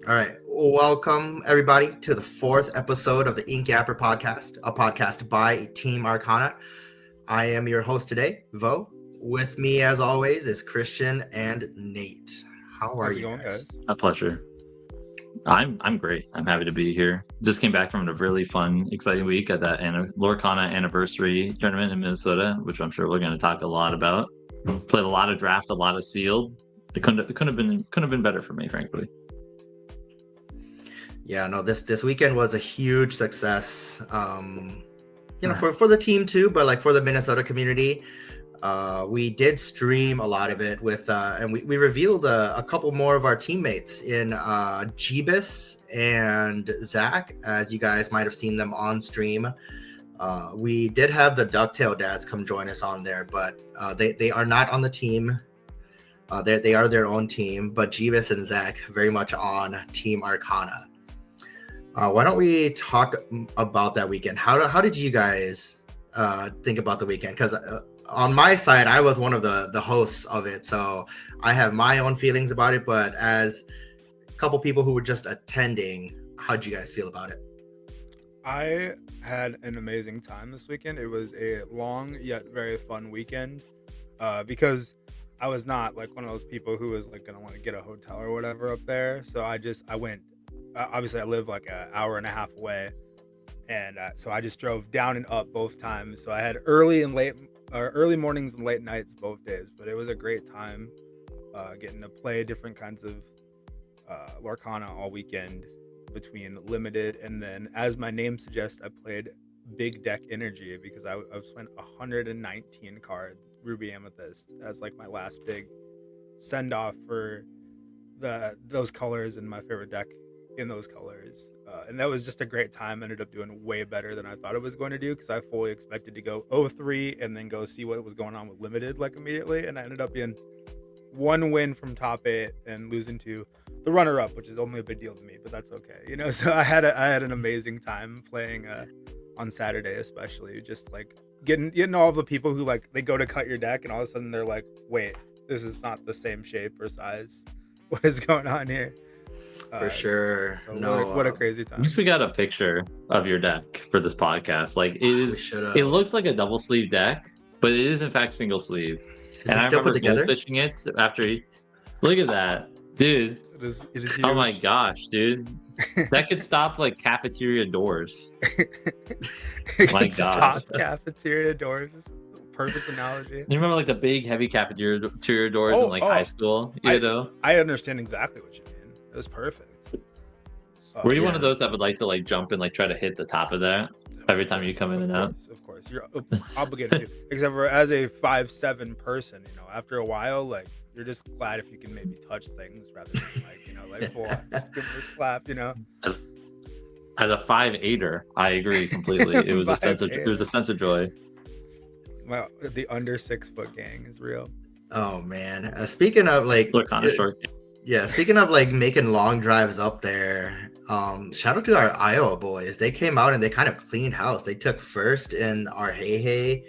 All right. Welcome, everybody, to the fourth episode of the Inkyapper podcast, a podcast by Team Arcana. I am your host today, Vo. With me, as always, is Christian and Nate. How are How's it you going, guys? A pleasure. I'm great. I'm happy to be here. Just came back from a really fun, exciting week at that Lorcana Anniversary Tournament in Minnesota, which I'm sure we're going to talk a lot about. Played a lot of draft, a lot of sealed. It couldn't have been better for me, frankly. Yeah, no, this weekend was a huge success. For the team too, but like for the Minnesota community. We did stream a lot of it with, and we revealed a couple more of our teammates in Jeebus and Zach, as you guys might have seen them on stream. We did have the Ducktail dads come join us on there, but they are not on the team. They are their own team, but Jeebus and Zach very much on Team Arcana. Why don't we talk about that weekend? How did you guys think about the weekend? Because on my side, I was one of the hosts of it, so I have my own feelings about it. But as a couple people who were just attending, how'd you guys feel about it? I had an amazing time this weekend. It was a long yet very fun weekend because I was not like one of those people who was like gonna want to get a hotel or whatever up there. So I went. Obviously, I live like an hour and a half away, and so I just drove down and up both times. So I had early mornings and late nights both days, but it was a great time getting to play different kinds of Lorcana all weekend between limited and then, as my name suggests, I played big deck energy because I spent 119 cards Ruby Amethyst as like my last big send off for those colors and my favorite deck in those colors. And that was just a great time. Ended up doing way better than I thought it was going to do because I fully expected to go 0-3 and then go see what was going on with limited like immediately, and I ended up being one win from top 8 and losing to the runner-up, which is only a big deal to me, but that's okay, so I had an amazing time playing on Saturday, especially just like getting all the people who like they go to cut your deck and all of a sudden they're like, wait, this is not the same shape or size, what is going on here? For sure. So what a crazy time. At least we got a picture of your deck for this podcast. Like it looks like a double sleeve deck, but it is in fact single sleeve. And I remember goldfishing it after look at that, dude. It is oh my gosh, dude. That could stop like cafeteria doors. My God. Stop cafeteria doors. Perfect analogy. You remember like the big heavy cafeteria doors in like high school? I understand exactly what you mean. It was perfect. Were you one of those that would like to like jump and like try to hit the top of that every time you come in and out? Of course, you're obligated to. Except for as a 5'7" person, after a while, like you're just glad if you can maybe touch things rather than like full on give it a slap. As a 5'8"er, I agree completely. It was a sense of joy. Well, the under 6 foot gang is real. Oh man! Speaking of like, look on a short. Yeah, speaking of like making long drives up there, shout out to our Iowa boys. They came out and they kind of cleaned house. They took first in our Hey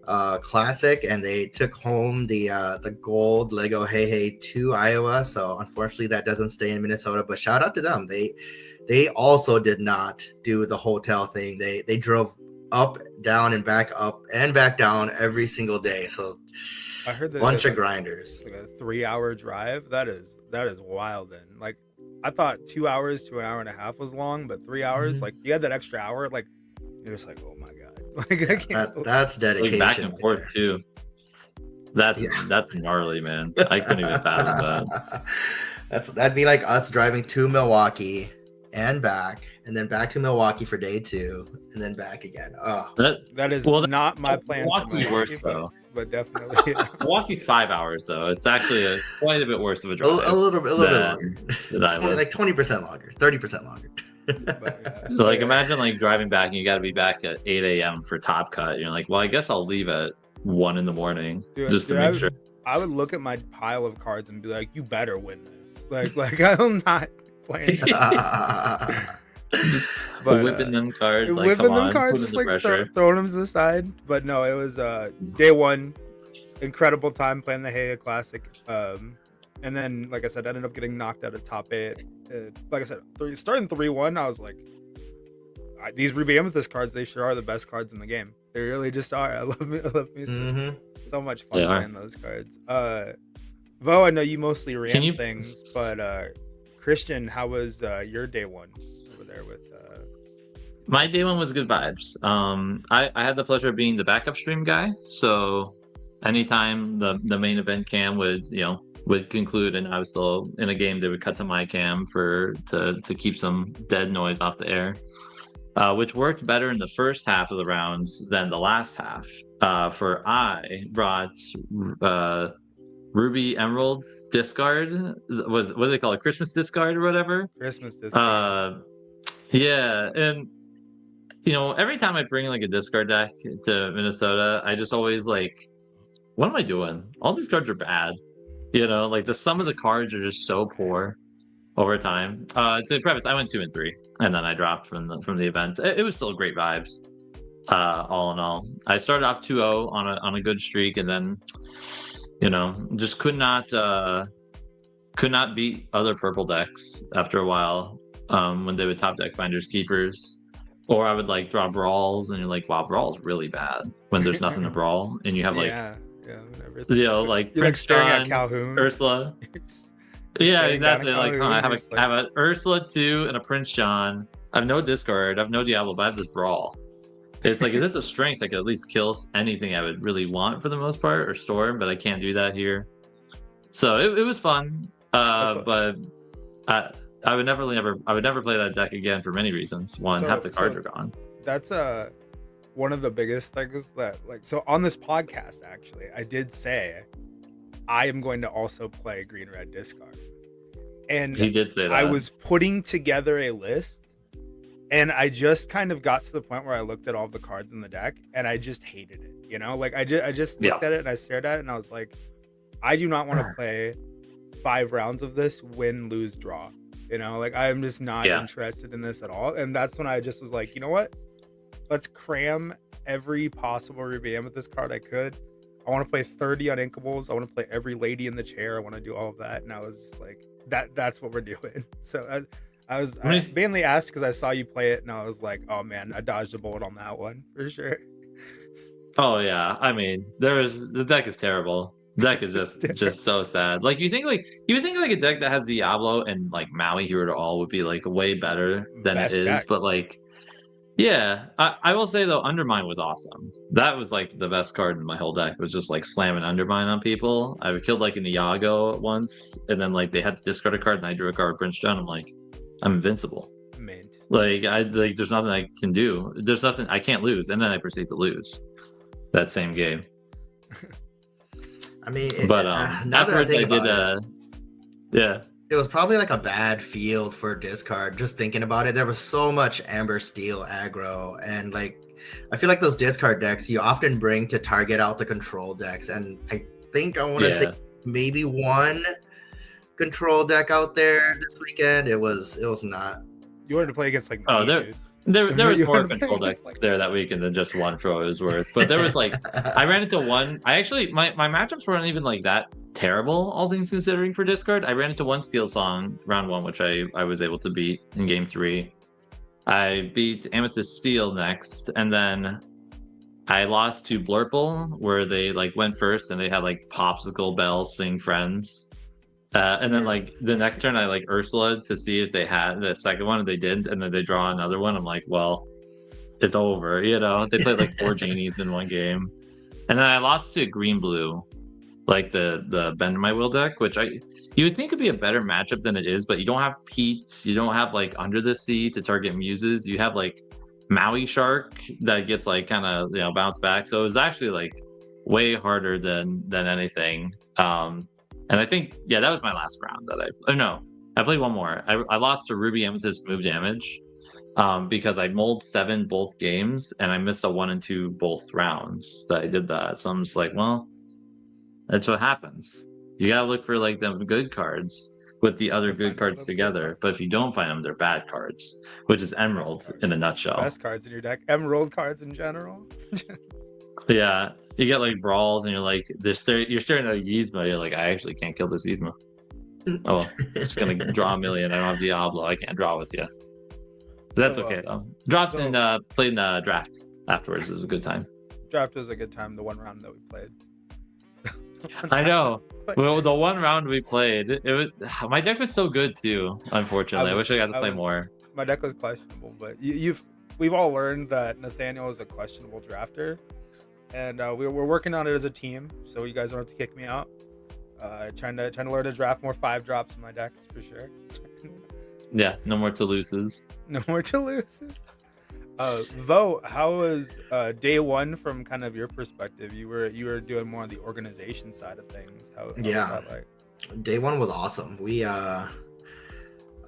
Classic, and they took home the gold Lego Hey to Iowa. So unfortunately, that doesn't stay in Minnesota. But shout out to them. They also did not do the hotel thing. They drove up, down, and back up and back down every single day. So I heard that bunch of grinders. Like a 3-hour drive. That is wild. And like I thought 2 hours to an hour and a half was long, but 3 hours, like you had that extra hour, like you're just like, oh my God. Like I can't that's dedication. Like back and forth too. That's gnarly, man. I couldn't even fathom that. That'd be like us driving to Milwaukee and back, and then back to Milwaukee for day 2, and then back again. Oh, that is not my plan. Milwaukee's worse though. But definitely, Milwaukee's 5 hours though. It's actually quite a bit worse of a drive. A little bit longer. Like 20% longer, 30% longer. But, so imagine like driving back and you got to be back at 8 a.m. for Top Cut. You're like, well, I guess I'll leave at 1 a.m. just to make sure. I would look at my pile of cards and be like, you better win this. Like I'm not playing. But whipping them cards, just like throwing them to the side. But no, it was day 1, incredible time playing the Hey Classic, And then, like I said, I ended up getting knocked out of top 8. Like I said, starting 3-1, I was like, these Ruby Amethyst cards, they sure are the best cards in the game. They really just are. I love me so much fun playing those cards. Vo, I know you mostly ran things, but Christian, how was your day one over there with? My day one was good vibes. I had the pleasure of being the backup stream guy, so anytime the main event cam would conclude and I was still in a game, they would cut to my cam to keep some dead noise off the air, which worked better in the first half of the rounds than the last half. I brought Ruby Emerald discard. What do they call it? Christmas discard or whatever? Christmas discard. Yeah, and every time I bring like a discard deck to Minnesota, I just always like, what am I doing? All these cards are bad. Like the sum of the cards are just so poor over time. To preface, I went 2 and 3, and then I dropped from the event. It was still great vibes. All in all, I started off 2-0 on a good streak, and then just could not beat other purple decks after a while. When they would top deck Finders Keepers. Or I would like draw brawls, and you're like, wow, brawl's really bad when there's nothing to brawl, and you have like, like you're Prince staring John, at Calhoun, Ursula. Yeah, exactly. Like, I have an Ursula 2 and a Prince John. I have no discard. I have no Diablo, but I have this brawl. It's like, is this a strength that could at least kill anything I would really want for the most part, or storm? But I can't do that here. So it was fun. But I would never play that deck again for many reasons. One, half the cards are gone. That's one of the biggest things that, like, so on this podcast, actually, I did say I am going to also play green red discard. And he did say that. I was putting together a list, and I just kind of got to the point where I looked at all the cards in the deck and I just hated it. Like I just looked at it and I stared at it and I was like, I do not want to play 5 rounds of this, win, lose, draw. Like I'm just not interested in this at all. And that's when I just was like, you know what? Let's cram every possible Ruby Amethyst card I could. I want to play 30 Uninkables. I want to play every lady in the chair. I want to do all of that. And I was just like, that's what we're doing. So I mainly asked because I saw you play it and I was like, oh man, I dodged a bullet on that one for sure. Oh yeah. I mean, the deck is terrible. Deck is just so sad. Like you would think like a deck that has Diablo and like Maui Hero to All would be like way better than it is. Deck. But like, yeah, I will say though, Undermine was awesome. That was like the best card in my whole deck. It was just like slamming Undermine on people. I killed like an Iago once, and then like they had to discard a card, and I drew a card with Prince John. I'm like, I'm invincible. Mint. Like there's nothing I can do. There's nothing I can't lose, and then I proceed to lose that same game. I mean, now that I think about it, it was probably like a bad field for discard. Just thinking about it, there was so much Amber Steel aggro, and like I feel like those discard decks you often bring to target out the control decks. And I think I want to say maybe one control deck out there this weekend. It was not. You wanted to play against like There was more control decks there that weekend than just one for what it was worth. But there was like, I ran into one. I actually, my matchups weren't even like that terrible, all things considering, for discard. I ran into one Steel Song round 1, which I was able to beat in game 3. I beat Amethyst Steel next, and then I lost to Blurple, where they like went first and they had like Popsicle Bells Sing Friends. And then like the next turn I like Ursula to see if they had the second one, and they didn't, and then they draw another one. I'm like, well, it's over, They played like 4 Genies in one game. And then I lost to Green Blue, like the Bend My Will deck, which you would think would be a better matchup than it is, but you don't have Pete, you don't have like Under the Sea to target muses, you have like Maui Shark that gets like kind of bounce back. So it was actually like way harder than anything. And I think, that was my last round I played one more. I lost to Ruby Amethyst move damage because I mulled 7 both games, and I missed a 1 and 2 both rounds that I did that. So I'm just like, well, that's what happens. You gotta look for like them good cards with the other good cards together. But if you don't find them, they're bad cards, which is Emerald in a nutshell. Best cards in your deck. Emerald cards in general. Yeah. You get like brawls and you're like, you're staring at a Yzma. You're like, I actually can't kill this Yzma. Oh, just gonna draw a million. I don't have Diablo. I can't draw with you. That's okay though. Dropped and played in the draft afterwards. It was a good time. Draft was a good time. The one round that we played. I know. Well, the one round we played, it was my deck was so good too. Unfortunately, I wish I got to play more. My deck was questionable, but we've all learned that Nathaniel is a questionable drafter, and we're working on it as a team. So you guys don't have to kick me out. Trying to learn to draft more 5-drops in my decks for sure. Yeah, no more Toulouses. No more Toulouses. Though, how was day one from kind of your perspective? You were doing more on the organization side of things. How was that like? Day one was awesome. We I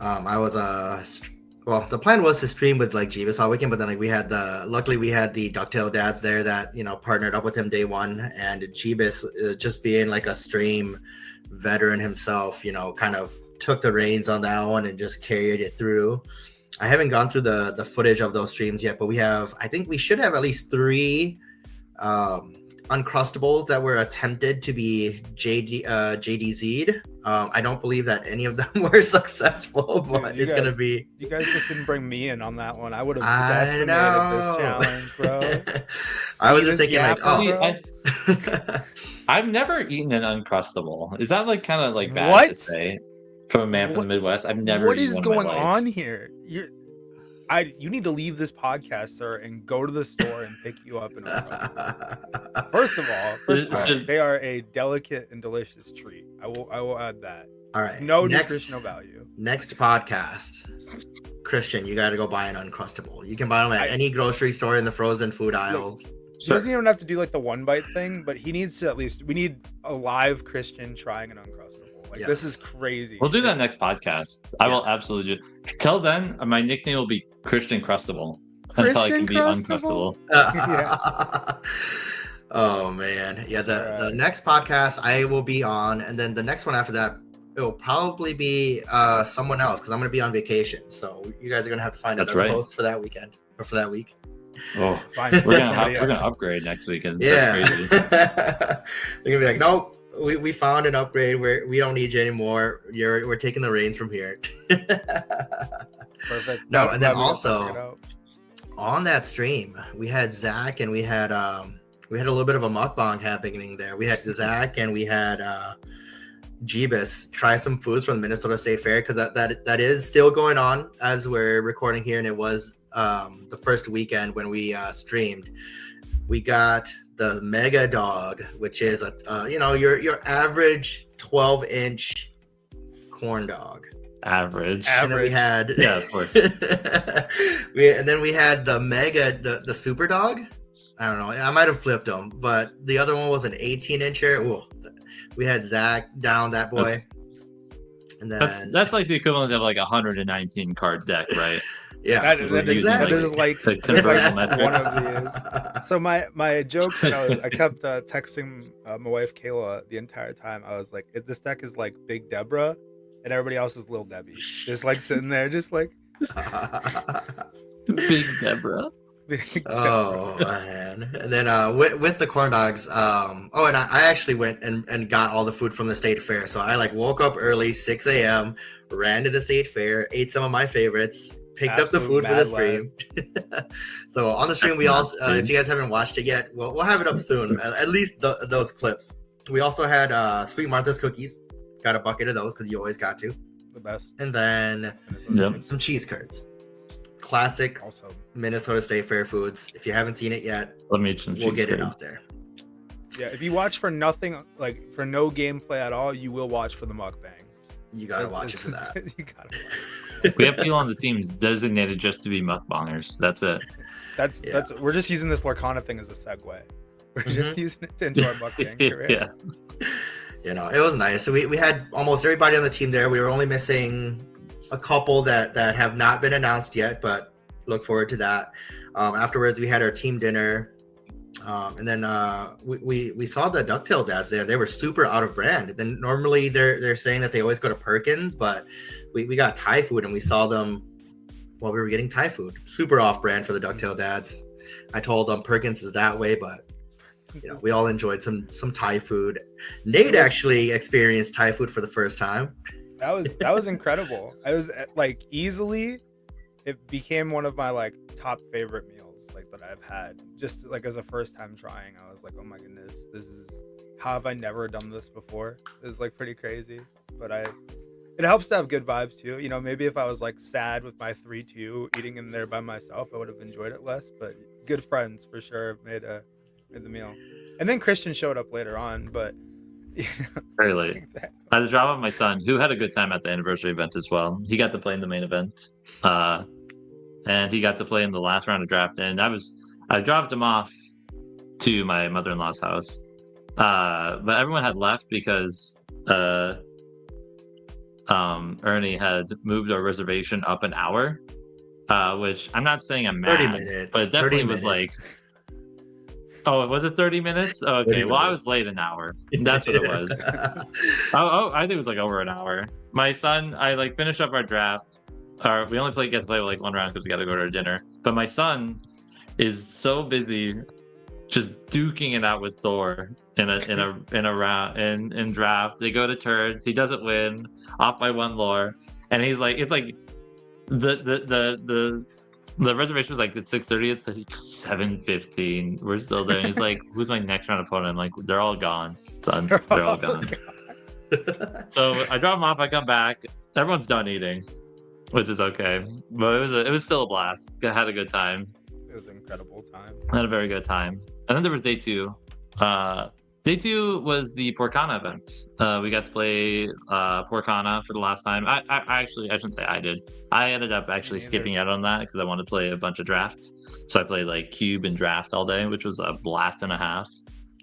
was well, the plan was to stream with like Jeebus all weekend, but then like luckily we had the Ducktail dads there that partnered up with him day one, and Jeebus just being like a stream veteran himself, kind of took the reins on that one and just carried it through. I haven't gone through the footage of those streams yet, but I think we should have at least 3 Uncrustables that were attempted to be JDZ'd. I don't believe that any of them were successful, but dude, it's going to be... You guys just didn't bring me in on that one. I would have decimated this challenge, bro. I was just thinking I've never eaten an Uncrustable. Is that like kind of like bad to say? From a man from the Midwest, I've never. What is going on here? You need to leave this podcast, sir, and go to the store and pick you up. First of all, they are a delicate and delicious treat. I will add that. All right. No nutritional value. Next podcast, Christian, you got to go buy an Uncrustable. You can buy them at any grocery store in the frozen food aisle. He doesn't even have to do like the 1-bite thing, but he needs to we need a live Christian trying an Uncrustable. This is crazy. We'll do that next podcast. I will absolutely do. Till then, my nickname will be Christian Crustable until I can be Uncrustable. Oh man, yeah. The next podcast I will be on, and then the next one after that, it will probably be someone else because I'm going to be on vacation. So you guys are going to have to find another host for that weekend or for that week. Oh, fine. We're gonna upgrade next weekend. Yeah. That's crazy. They're gonna be like, nope. We found an upgrade where we don't need you anymore. We're taking the reins from here. Perfect. No, and then also on that stream we had Zach and we had a little bit of a mukbang happening there. We had Zach and we had Jeebus try some foods from the Minnesota State Fair because that is still going on as we're recording here, and it was the first weekend when we streamed. We got the Mega Dog, which is your average 12-inch corn dog. Average. And then we had of course. and then we had the Mega, the Super Dog. I don't know. I might have flipped them, but the other one was an 18-incher. Ooh, we had Zach down that boy. And then that's like the equivalent of like a 119 card deck, right? Yeah, that is like one of these. So my joke, I kept texting my wife Kayla the entire time. I was like, this deck is like Big Deborah, and everybody else is Little Debbie, just like sitting there, just like Big Deborah. Oh man! And then with the corn dogs, and I actually went and got all the food from the state fair. So I like woke up early, 6 a.m., ran to the state fair, ate some of my favorites. Picked up the food for the stream. So on the stream, we also, if you guys haven't watched it yet, we'll have it up soon. At least those clips. We also had Sweet Martha's cookies. Got a bucket of those because you always got to. The best. And then some cheese curds. Classic Minnesota State Fair foods. If you haven't seen it yet, we'll get it out there. Yeah, if you watch for nothing, like for no gameplay at all, you will watch for the mukbang. You gotta watch it for that. You gotta watch it. We have people on the teams designated just to be mukbangers. That's it. That's we're just using this Lorcana thing as a segue. We're just using it into our mukbang career. Yeah. It was nice. So we had almost everybody on the team there. We were only missing a couple that have not been announced yet, but look forward to that. Afterwards, we had our team dinner. And then we saw the Ducktail dads there. They were super out of brand. Then normally they're saying that they always go to Perkins, but we got Thai food and we saw them while we were getting Thai food. Super off brand for the Ducktail dads. I told them Perkins is that way, but we all enjoyed some Thai food. Nate actually experienced Thai food for the first time. That was incredible. I was like easily, it became one of my like top favorite meals like that I've had. Just like as a first time trying, I was like, oh my goodness, this is how have I never done this before? It was like pretty crazy, but it helps to have good vibes too. You know, maybe if I was like sad with my 3-2 eating in there by myself, I would have enjoyed it less. But good friends for sure made the meal. And then Christian showed up later on, but very late. I had to drop off my son, who had a good time at the anniversary event as well. He got to play in the main event, and he got to play in the last round of draft. And I dropped him off to my mother-in-law's house, but everyone had left because Ernie had moved our reservation up an hour, which I'm not saying I'm mad, 30 minutes, but it definitely 30 was minutes. like, oh, was it 30 minutes? Oh, okay, 30 well, I minutes. was late an hour. That's what it was. I think it was like over an hour. My son, I like finished up our draft. We only get to play like one round because we got to go to our dinner. But my son is so busy just duking it out with Thor in a round in draft. They go to turns. He doesn't win, off by one lore, and he's like, it's like the reservation was like at 6:30. It's like 7:15. We're still there. And he's like, "Who's my next round opponent?" I'm like, "They're all gone, son. They're all gone." So I drop them off. I come back. Everyone's done eating, which is okay. But it was still a blast. I had a good time. it was an incredible time. I had a very good time. And then there was day 2. Day 2 was the Porcana event. We got to play Porcana for the last time. I shouldn't say I did. I ended up actually skipping out on that because I wanted to play a bunch of draft. So I played like cube and draft all day, which was a blast and a half.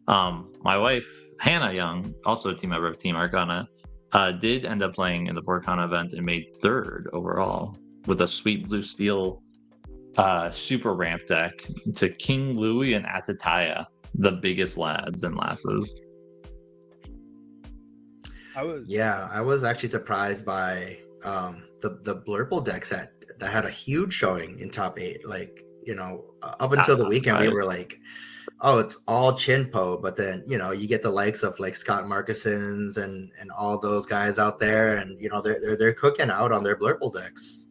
My wife, Hannah Young, also a team member of Team Arcana, did end up playing in the Porcana event and made 3rd overall with a sweet blue steel super ramp deck to King Louis and Atataya, the biggest lads and lasses. I was actually surprised by the Blurple decks that had a huge showing in top 8. Like, you know, up until the weekend, we were like, oh, it's all Chinpo, but then, you know, you get the likes of like Scott Markison's and all those guys out there, and you know, they're cooking out on their Blurple decks.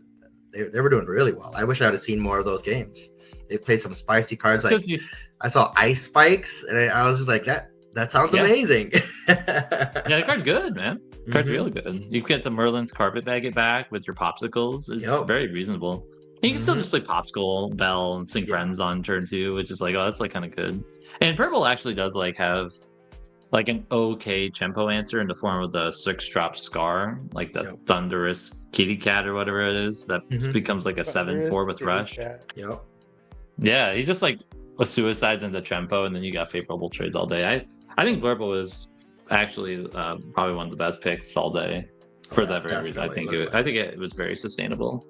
They were doing really well. I wish I had seen more of those games. They played some spicy cards. Like I saw Ice Spikes, and I was just like, that sounds amazing. Yeah, the card's good, man. The card's really good. You get the Merlin's Carpet Bag it back with your popsicles. It's very reasonable. You can still just play Popsicle, Bell, and Sync Friends on turn 2, which is like, oh, that's like kind of good. And Purple actually does like have like an okay Chempo answer in the form of the 6-drop Scar, like the Thunderous Kitty Cat or whatever it is, that becomes like a 7/4 with Rush. Yep. Yeah, he just like suicides into Chempo, and then you got favorable trades all day. I think Blurple was actually probably one of the best picks all day for that very reason. I think it was very sustainable.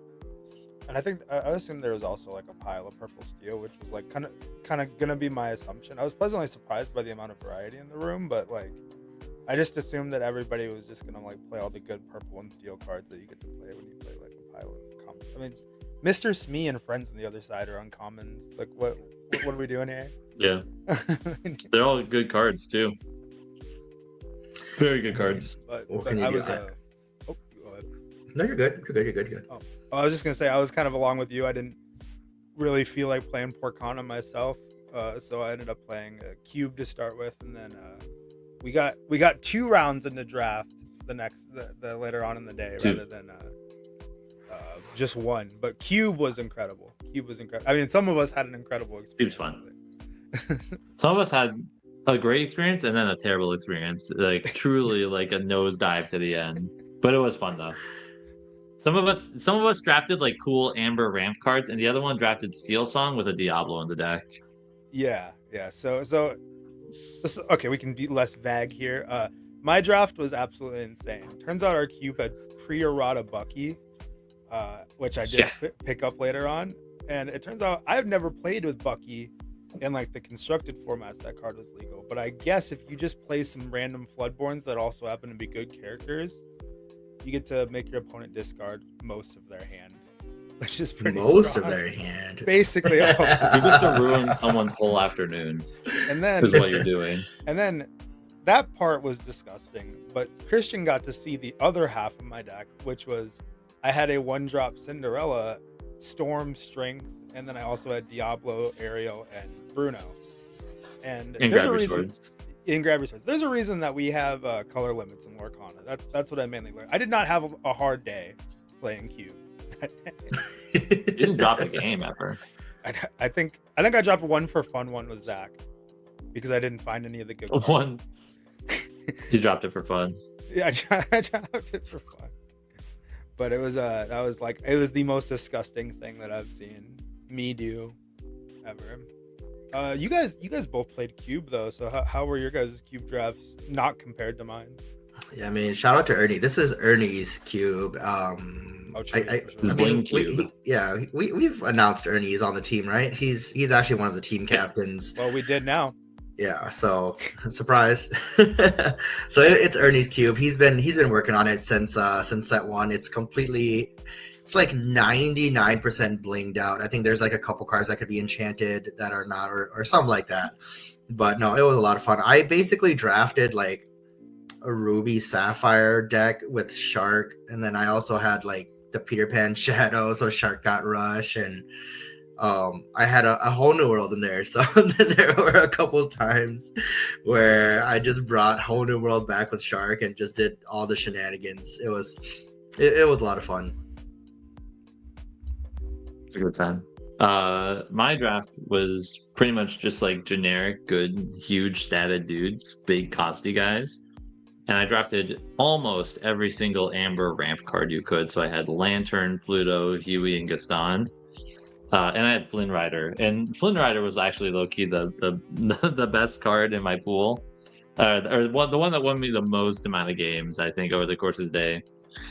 And I think I assume there was also like a pile of purple steel, which was like kind of gonna be my assumption. I was pleasantly surprised by the amount of variety in the room, but like I just assumed that everybody was just gonna like play all the good purple and steel cards that you get to play when you play like a pile of commons. I mean, Mr. Smee and friends on the other side are uncommons. Like what are we doing here? Yeah, they're all good cards too. Very good cards. But I was. No, you're good. You're good. Oh, I was just gonna say I was kind of along with you. I didn't really feel like playing Porcana myself, so I ended up playing a cube to start with, and then we got 2 rounds in the draft the later on in the day rather than just 1. But cube was incredible. I mean, some of us had an incredible experience. Cube's fun. Some of us had a great experience and then a terrible experience, like truly like a nosedive to the end. But it was fun though. Some of us drafted like cool amber ramp cards, and the other one drafted Steel Song with a Diablo in the deck. Yeah. So okay, we can be less vague here. My draft was absolutely insane. Turns out our cube had pre-errata Bucky, which I did pick up later on, and it turns out I've never played with Bucky in like the constructed formats that card was legal. But I guess if you just play some random Floodborns that also happen to be good characters, you get to make your opponent discard most of their hand, which is pretty strong. Of their hand. Basically. You get to ruin someone's whole afternoon. And then is what you're doing. And then that part was disgusting, but Christian got to see the other half of my deck, which was I had a 1-drop Cinderella, Storm, Strength, and then I also had Diablo, Ariel, and Bruno. And there's a reason in Grab Your Swords. There's a reason that we have color limits in Lorcana. That's what I mainly learned. I did not have a hard day playing Cube. You didn't drop a game ever. I think I dropped one for fun. One with Zach because I didn't find any of the good cards. One. You dropped it for fun. Yeah, I dropped it for fun. But it was it was the most disgusting thing that I've seen me do ever. You guys both played Cube though, so how were your guys' Cube drafts not compared to mine? Yeah, I mean, shout out to Ernie. This is Ernie's Cube. Bling Cube. We've announced Ernie's on the team, right? He's actually one of the team captains. Well, we did now. Yeah, so surprise. So it's Ernie's Cube. He's been working on it since set 1. It's like 99% blinged out. I think there's like a couple cards that could be enchanted that are not, or something like that. But no, it was a lot of fun. I basically drafted like a Ruby Sapphire deck with Shark, and then I also had like the Peter Pan Shadow, so Shark got Rush, and I had a whole new world in there. So there were a couple times where I just brought whole new world back with Shark and just did all the shenanigans. It was a lot of fun. It's a good time. My draft was pretty much just like generic, good, huge statted dudes, big costy guys. And I drafted almost every single Amber ramp card you could. So I had Lantern, Pluto, Huey, and Gaston. And I had Flynn Rider. And Flynn Rider was actually low-key the best card in my pool. The one that won me the most amount of games, I think, over the course of the day.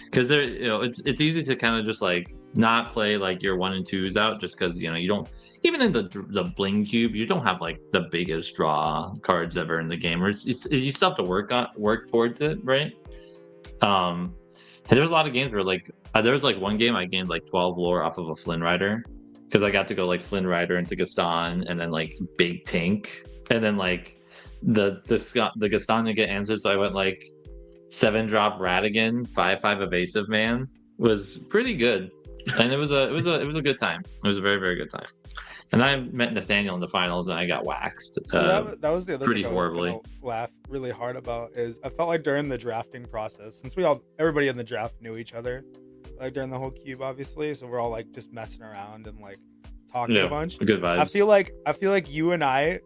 Because it's easy to kind of just like not play like your 1 and 2s out, just because you don't, even in the Bling Cube, you don't have like the biggest draw cards ever in the game, or you still have to work towards it, right? And there was a lot of games where like there was like one game I gained like 12 lore off of a Flynn Rider, because I got to go like Flynn Rider into Gaston and then like Big Tank, and then like the Gaston to get answered, so I went like 7-drop Ratigan, 5/5 evasive man. Was pretty good, and it was a good time. It was a very, very good time. And I met Nathaniel in the finals, and I got waxed. So that was the other pretty thing horribly. I was gonna laugh really hard about is I felt like during the drafting process, since everybody in the draft knew each other, like during the whole cube, obviously, so we're all like just messing around and like talking a bunch. Good vibes. I feel like you and I,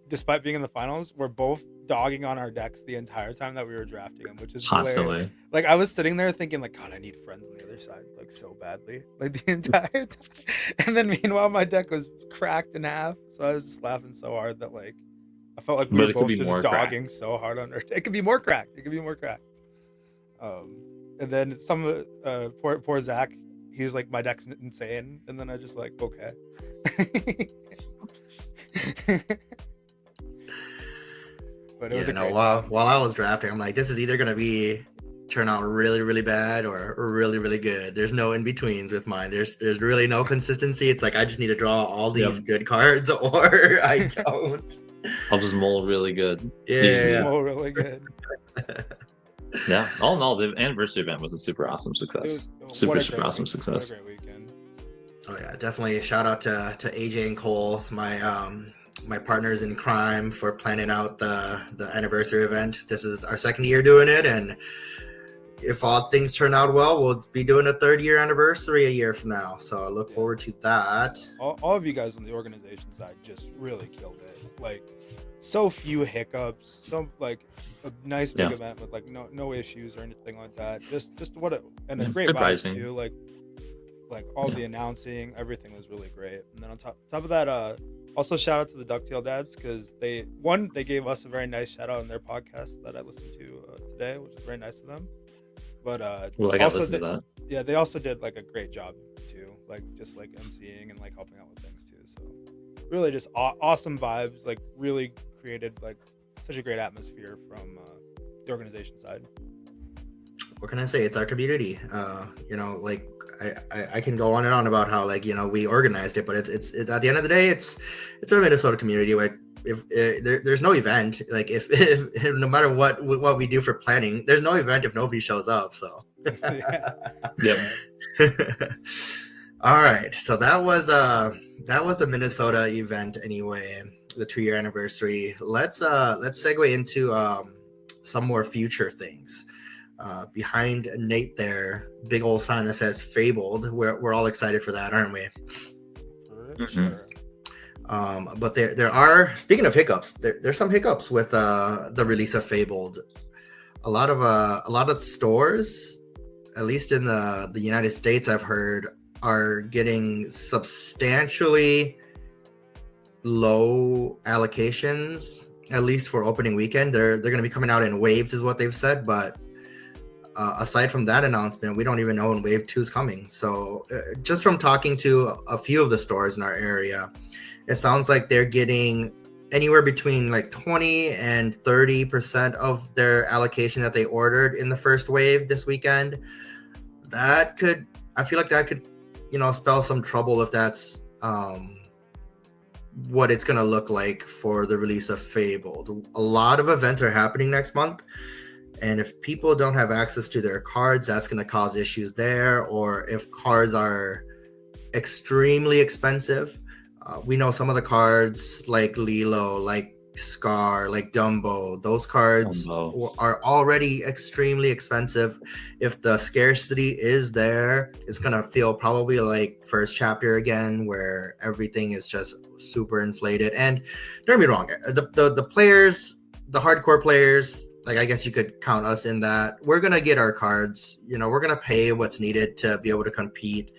despite being in the finals, were both dogging on our decks the entire time that we were drafting them, which is constantly hilarious. Like I was sitting there thinking like, God, I need friends on the other side like so badly, like the entire time. And then meanwhile my deck was cracked in half, so I was just laughing so hard that like I felt like we were both just dogging so hard on our deck. It could be more cracked. And then some of the poor Zach, he was like, my deck's insane, and then I just like, okay. But it was while I was drafting, I'm like, this is either gonna turn out really, really bad or really, really good. There's no in betweens with mine. There's really no consistency. It's like I just need to draw all these good cards, or I don't. I'll just mold really good. Yeah. Mold really good. Yeah. All in all, the anniversary event was a super awesome success. Super awesome success. What a great weekend. Oh yeah, definitely. Shout out to AJ and Cole, my partners in crime, for planning out the anniversary event. This is our 2nd year doing it, and if all things turn out well, we'll be doing a 3rd year anniversary a year from now. So I look forward to that. All of you guys on the organization side just really killed it. Like so few hiccups, so like a nice big event with like no issues or anything like that. Just and a great vibes too. Like all the announcing, everything was really great. And then on top of that, also shout out to the Ducktail Dads, because they gave us a very nice shout out on their podcast that I listened to today, which is very nice of them. But I got to listen to that. Yeah, they also did like a great job too, like just like emceeing and like helping out with things too. So really just awesome vibes, like really created like such a great atmosphere from the organization side. What can I say? It's our community. Like I can go on and on about how like we organized it, but it's at the end of the day, it's our Minnesota community. Like there's no event, like if no matter what we do for planning, there's no event if nobody shows up. So Yeah. All right, so that was the Minnesota event anyway, the 2-year anniversary. Let's segue into some more future things. Behind Nate there, big old sign that says Fabled. We're all excited for that, aren't we? For sure. But there are, speaking of hiccups, there's some hiccups with the release of Fabled. A lot of stores, at least in the United States, I've heard, are getting substantially low allocations, at least for opening weekend. They're going to be coming out in waves, is what they've said, but aside from that announcement, we don't even know when wave 2 is coming. So just from talking to a few of the stores in our area, it sounds like they're getting anywhere between like 20 and 30% of their allocation that they ordered in the first wave this weekend. I feel like that could, spell some trouble if that's what it's going to look like for the release of Fabled. A lot of events are happening next month, and if people don't have access to their cards, that's going to cause issues there. Or if cards are extremely expensive, we know some of the cards like Lilo, like Scar, like Dumbo, those cards are already extremely expensive. If the scarcity is there, it's going to feel probably like first chapter again, where everything is just super inflated. And don't get me wrong, the players, the hardcore players, like I guess you could count us in that, we're going to get our cards, we're going to pay what's needed to be able to compete.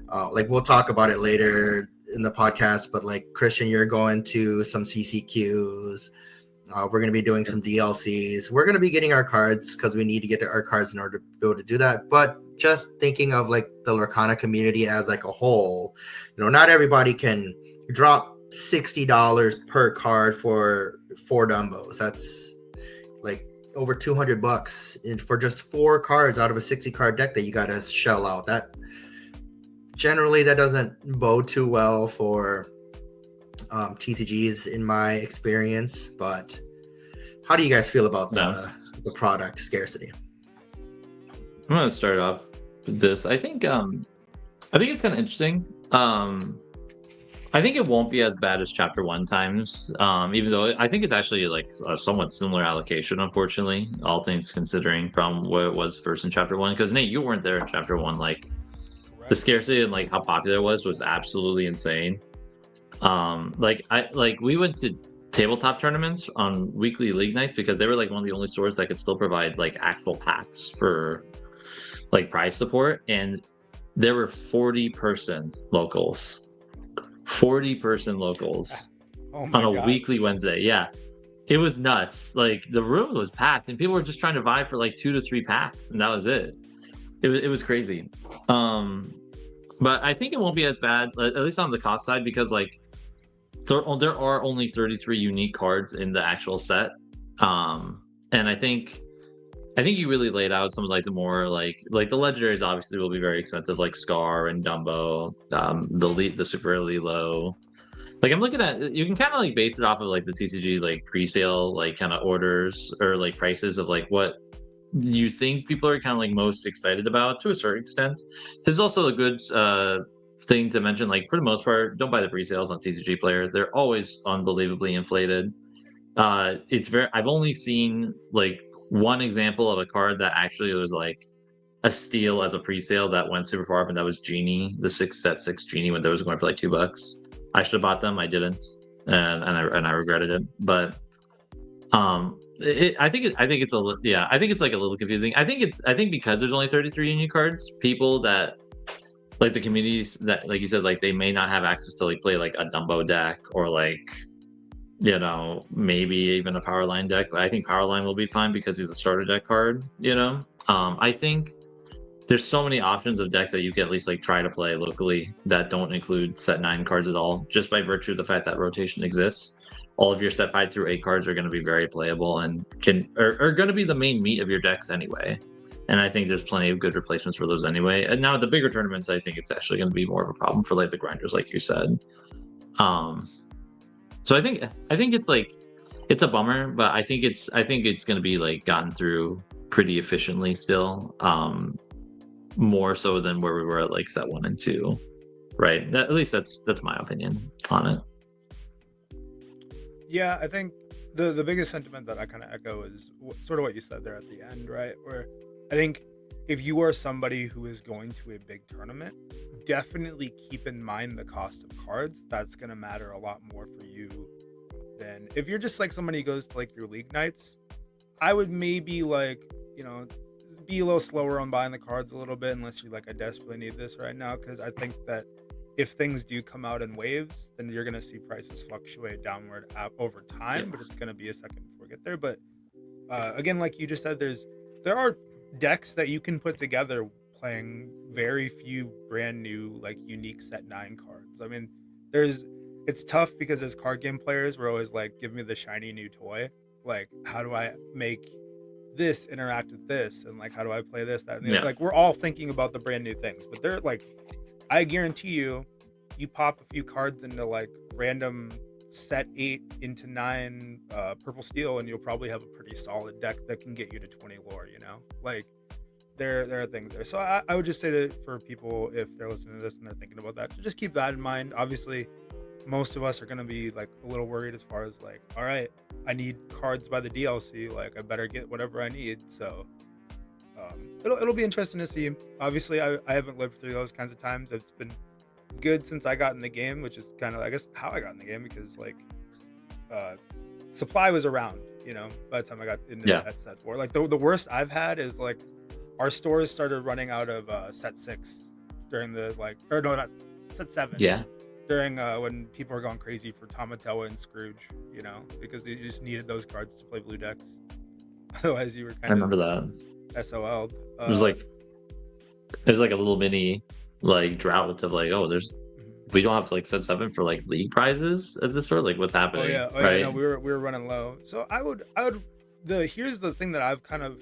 Like we'll talk about it later in the podcast, but like Christian, you're going to some CCQs. We're going to be doing some DLCs. We're going to be getting our cards because we need to get our cards in order to be able to do that. But just thinking of like the Lorcana community as like a whole, not everybody can drop $60 per card for 4 Dumbos. That's like over $200 for just 4 cards out of a 60 card deck that you got to shell out. That generally that doesn't bode too well for TCGs in my experience. But how do you guys feel about the product scarcity? I'm gonna start off with this. I think it's kind of interesting. I think it won't be as bad as Chapter 1 times, even though I think it's actually like a somewhat similar allocation, unfortunately, all things considering, from what it was first in Chapter 1. Because Nate, you weren't there in Chapter 1. Like the scarcity and like how popular it was absolutely insane. We went to tabletop tournaments on weekly league nights because they were like one of the only stores that could still provide like actual packs for like prize support, and there were 40-person locals. 40-person locals on a weekly Wednesday. Yeah, it was nuts. Like the room was packed and people were just trying to vie for like 2 to 3 packs, and that was it. It was crazy. But I think it won't be as bad, at least on the cost side, because like there are only 33 unique cards in the actual set. And I think you really laid out some of like the more like the legendaries obviously will be very expensive, like Scar and Dumbo, the super Lilo. Like I'm looking at, you can kind of like base it off of like the TCG like pre-sale like kind of orders or like prices of like what you think people are kind of like most excited about to a certain extent. There's also a good thing to mention, like for the most part, don't buy the pre-sales on TCG Player. They're always unbelievably inflated. I've only seen like one example of a card that actually was like a steal as a pre-sale that went super far, but that was Genie, the 6 Genie, when they was going for like $2. I should have bought them, I didn't, and I regretted it. But I think it's like a little confusing. I think because there's only 33 unique cards, people that like the communities that, like you said, like they may not have access to like play like a Dumbo deck or like, maybe even a Powerline deck. But I think Powerline will be fine because he's a starter deck card. I think there's so many options of decks that you can at least like try to play locally that don't include set 9 cards at all, just by virtue of the fact that rotation exists. All of your set 5 through 8 cards are going to be very playable and are going to be the main meat of your decks anyway. And I think there's plenty of good replacements for those anyway. And now the bigger tournaments, I think it's actually going to be more of a problem for like the grinders, like you said. So I think it's like it's a bummer, but I think it's going to be like gotten through pretty efficiently still. More so than where we were at like set 1 and 2, right? At least that's my opinion on it. Yeah, I think the biggest sentiment that I kind of echo is sort of what you said there at the end, right? Where I think if you are somebody who is going to a big tournament, definitely keep in mind the cost of cards. That's going to matter a lot more for you than if you're just like somebody who goes to like your league nights. I would maybe like, be a little slower on buying the cards a little bit unless you like, I desperately need this right now, because I think that if things do come out in waves, then you're going to see prices fluctuate downward over time, but it's going to be a second before we get there. But again, like you just said, there are decks that you can put together playing very few brand new, like unique set 9 cards. I mean, it's tough because as card game players, we're always like, give me the shiny new toy. Like, how do I make this interact with this? And like, how do I play this, that, and like, we're all thinking about the brand new things, but they're like, I guarantee you pop a few cards into like random set 8 into 9 purple steel, and you'll probably have a pretty solid deck that can get you to 20 lore, like there are things there. So I would just say for people, if they're listening to this and they're thinking about that, to just keep that in mind. Obviously, most of us are going to be like a little worried as far as like, all right, I need cards by the DLC, like I better get whatever I need. So it'll be interesting to see. Obviously, I haven't lived through those kinds of times. It's been good since I got in the game, which is kind of, I guess, how I got in the game, because like supply was around, by the time I got into that set 4. Like the worst I've had is like our stores started running out of set 6 during the not set 7. Yeah. During when people were going crazy for Tamatawa and Scrooge, because they just needed those cards to play blue decks. Otherwise, you were kind I remember that. SOL'd. It was like a little mini like drought of like, we don't have like set 7 for like league prizes at this store. Like, what's happening? Right? No, we were running low. So I would here's the thing that I've kind of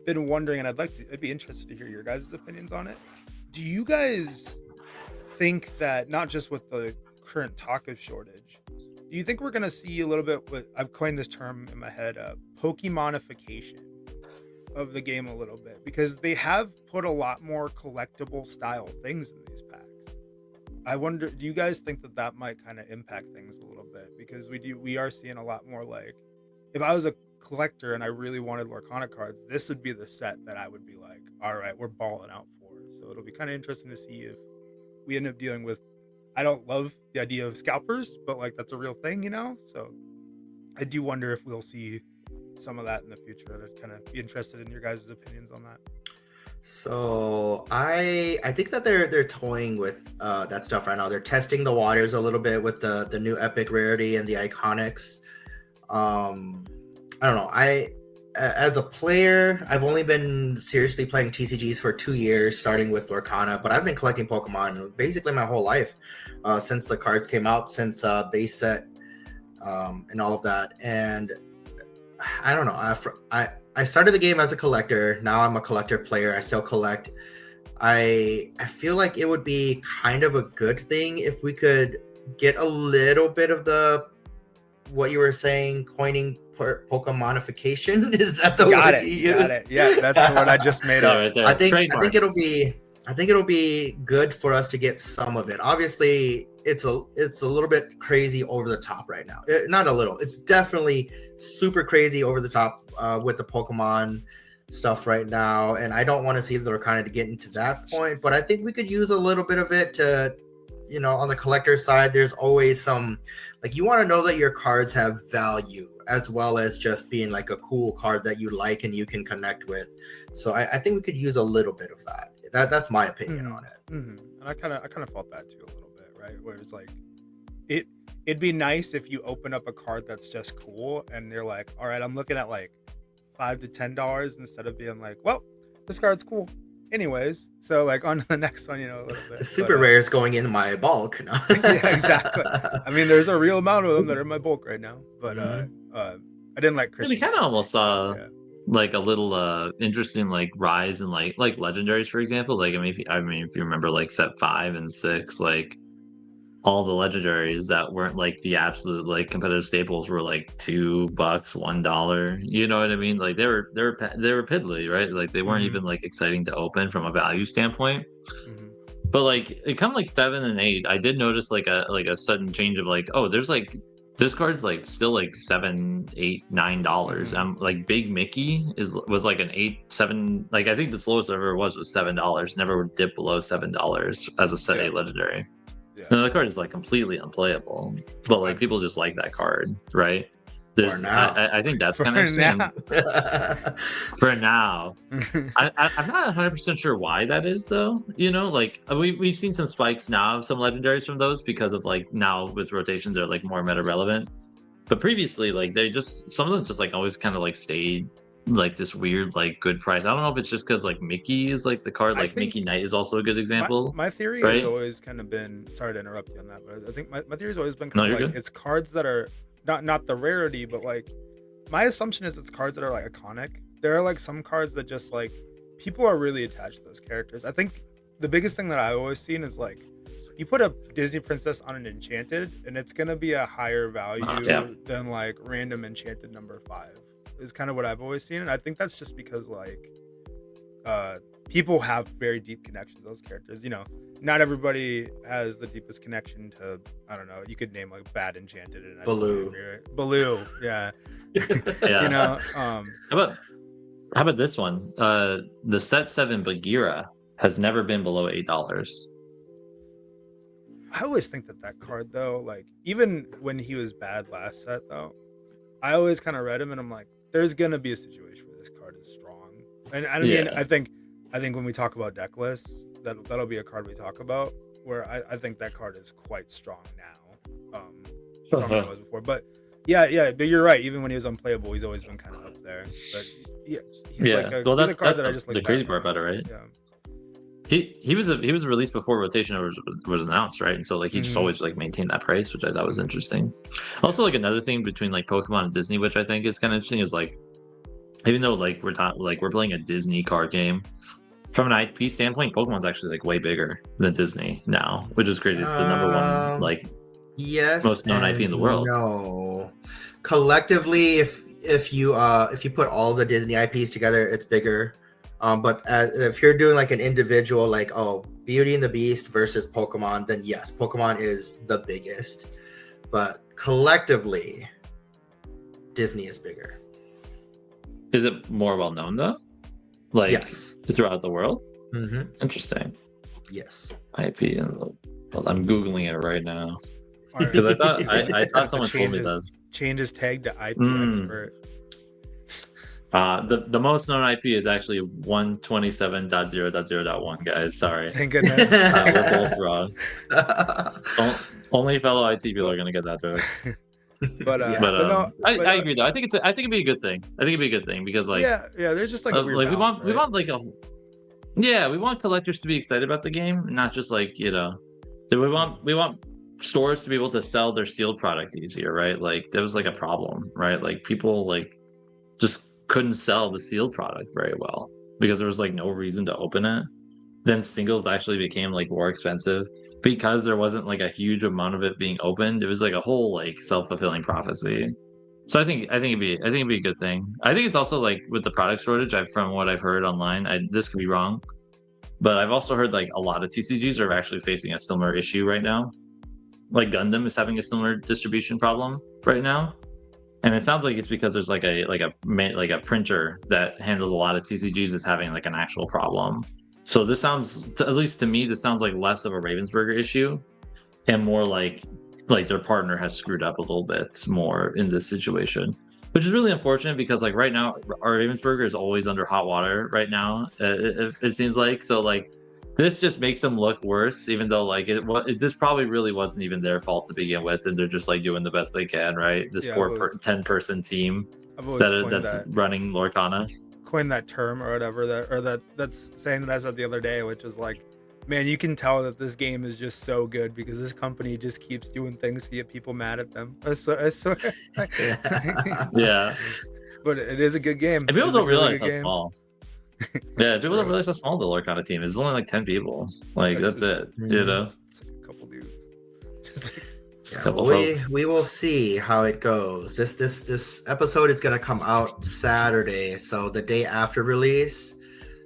been wondering, and I'd be interested to hear your guys' opinions on it. Do you guys think that, not just with the current talk of shortage, do you think we're going to see a little bit, what I've coined this term in my head, Pokemonification of the game a little bit? Because they have put a lot more collectible style things in these packs. I wonder, do you guys think that might kind of impact things a little bit? Because we are seeing a lot more, like, if I was a collector and I really wanted Lorcana cards, this would be the set that I would be like, all right, we're balling out for. So it'll be kind of interesting to see if we end up dealing with, I don't love the idea of scalpers, but like that's a real thing, So I do wonder if we'll see some of that in the future. I'd kind of be interested in your guys' opinions on that. So I think that they're toying with that stuff right now. They're testing the waters a little bit with the new epic rarity and the iconics. I don't know. As a player, I've only been seriously playing TCGs for 2 years, starting with Lorcana, but I've been collecting Pokemon basically my whole life, since the cards came out, since base set, and all of that. And I don't know. I started the game as a collector. Now I'm a collector player. I still collect. I feel like it would be kind of a good thing if we could get a little bit of what you were saying, coining Pokemonification. Is that the word you use? Got it. Yeah, that's the word I just made up. Right there. I think it'll be good for us to get some of it. Obviously, it's a little bit crazy over the top right now. Not a little. It's definitely super crazy over the top with the Pokemon stuff right now, and I don't want to see the Lorcana to get into that point. But I think we could use a little bit of it to, on the collector side. There's always some, like, you want to know that your cards have value, as well as just being like a cool card that you like and you can connect with. So I think we could use a little bit of that. That's my opinion on it. Mm-hmm. And I kind of felt that too a little bit, right? Where it's like, it'd be nice if you open up a card that's just cool and they're like, all right, I'm looking at like $5 to $10 instead of being like, well, this card's cool anyways, so like on to the next one, a little bit. The super rare is going in my bulk. No? Yeah, exactly. I mean, there's a real amount of them that are in my bulk right now, but I didn't like Christmas. We kind of almost saw like a little interesting like rise in like legendaries, for example. Like, I mean, if you remember like set 5 and 6, like all the legendaries that weren't like the absolute like competitive staples were like $2, $1. You know what I mean? Like they were piddly, right? Like they weren't even like exciting to open from a value standpoint. But like it kind of like 7 and 8, I did notice like a sudden change of like, oh, there's like this card's like still like $7, $8, $9. Like Big Mickey was like an 8, 7. Like I think the slowest ever was $7. Never would dip below $7 as a set 8 legendary. Yeah. So the card is like completely unplayable, but like people just like that card, right? I think that's kind of interesting. For now, I'm not 100% sure why that is, though. You know, like we've seen some spikes now of some legendaries from those because of like now with rotations they're like more meta relevant. But previously, like they just some of them just like always kind of like stayed like this weird like good price. I don't know if it's just because like Mickey is like the card, like Mickey Knight is also a good example. My theory has always kind of been, sorry to interrupt you on that, but I think my theory has always been kind of like good. It's cards that are not the rarity, but like my assumption is it's cards that are like iconic. There are like some cards that just like people are really attached to those characters. I think the biggest thing that I've always seen is like you put a Disney princess on an enchanted and it's gonna be a higher value than like random enchanted number 5 is kind of what I've always seen. And I think that's just because like people have very deep connections to those characters. You know, not everybody has the deepest connection to, I don't know, you could name like Bad Enchanted and Baloo, yeah. You know, how about this one? The set 7 Bagheera has never been below $8. I always think that card though, like even when he was bad last set though, I always kind of read him and I'm like, there's gonna be a situation where this card is strong. And I mean, I think when we talk about Decklists, that'll be a card we talk about where I think that card is quite strong now. Stronger than it was before. But yeah, but you're right. Even when he was unplayable, he's always been kind of up there. But he's like he's a card that I just like. The crazy part about it, right? Yeah. He was released before rotation was announced, right? And so like he just always like maintained that price, which I thought was interesting. Also, like another thing between like Pokemon and Disney, which I think is kind of interesting, is like even though like we're playing a Disney card game, from an IP standpoint, Pokemon's actually like way bigger than Disney now, which is crazy. It's the number one like most known IP in the world. No, collectively, if you put all the Disney IPs together, it's bigger. But if you're doing like an individual, like Beauty and the Beast versus Pokemon, then yes, Pokemon is the biggest. But collectively, Disney is bigger. Is it more well known though? Like yes, throughout the world. Interesting. Yes. IP. I'm googling it right now because I thought someone told me this. Change his tag to IP expert. The most known IP is actually 127.0.0.1, guys. Sorry. Thank goodness. We're both wrong. Only fellow IT people are gonna get that joke. But no, I agree though. I think it'd be a good thing. I think it'd be a good thing because like there's just like a weird we balance, want like we want collectors to be excited about the game, not just like we want stores to be able to sell their sealed product easier, right? Like there was like a problem, right? Like people like just couldn't sell the sealed product very well because there was like no reason to open it. Then singles actually became like more expensive because there wasn't like a huge amount of it being opened. It was like a whole like self-fulfilling prophecy. So I think it'd be a good thing. I think it's also like with the product shortage, from what I've heard online, this could be wrong, but I've also heard like a lot of TCGs are actually facing a similar issue right now. Like Gundam is having a similar distribution problem right now. And it sounds like it's because there's like a printer that handles a lot of TCGs is having like an actual problem. So this sounds, at least to me, this sounds like less of a Ravensburger issue and more like their partner has screwed up a little bit more in this situation, which is really unfortunate because like right now, our Ravensburger is always under hot water right now. It seems like, so like this just makes them look worse, even though like this probably really wasn't even their fault to begin with. And they're just like doing the best they can, right? This 10-person team that's running Lorcana. Coined that term or whatever that's saying that I said the other day, which is like, man, you can tell that this game is just so good because this company just keeps doing things to get people mad at them. I swear. Yeah, but it is a good game. And people don't realize how small. Yeah, people don't realize how small the Lorcana team is. It's only like 10 people. Like that's it. You know, it's like a couple dudes. Just a Yeah, couple well, folks. we will see how it goes. This episode is gonna come out Saturday, so the day after release.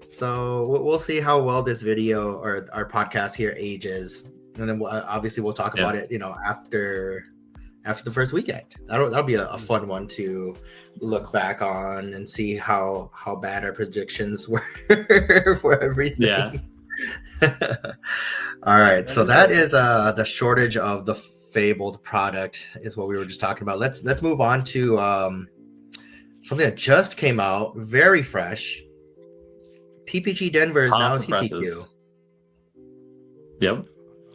So we'll see how well this video or our podcast here ages, and then obviously we'll talk about it. After the first weekend, that'll be a fun one to look back on and see how bad our predictions were for everything. Yeah. All right, so that is the shortage of the Fabled product is what we were just talking about. Let's move on to something that just came out, very fresh. PPG Denver is now CCQ. Yep.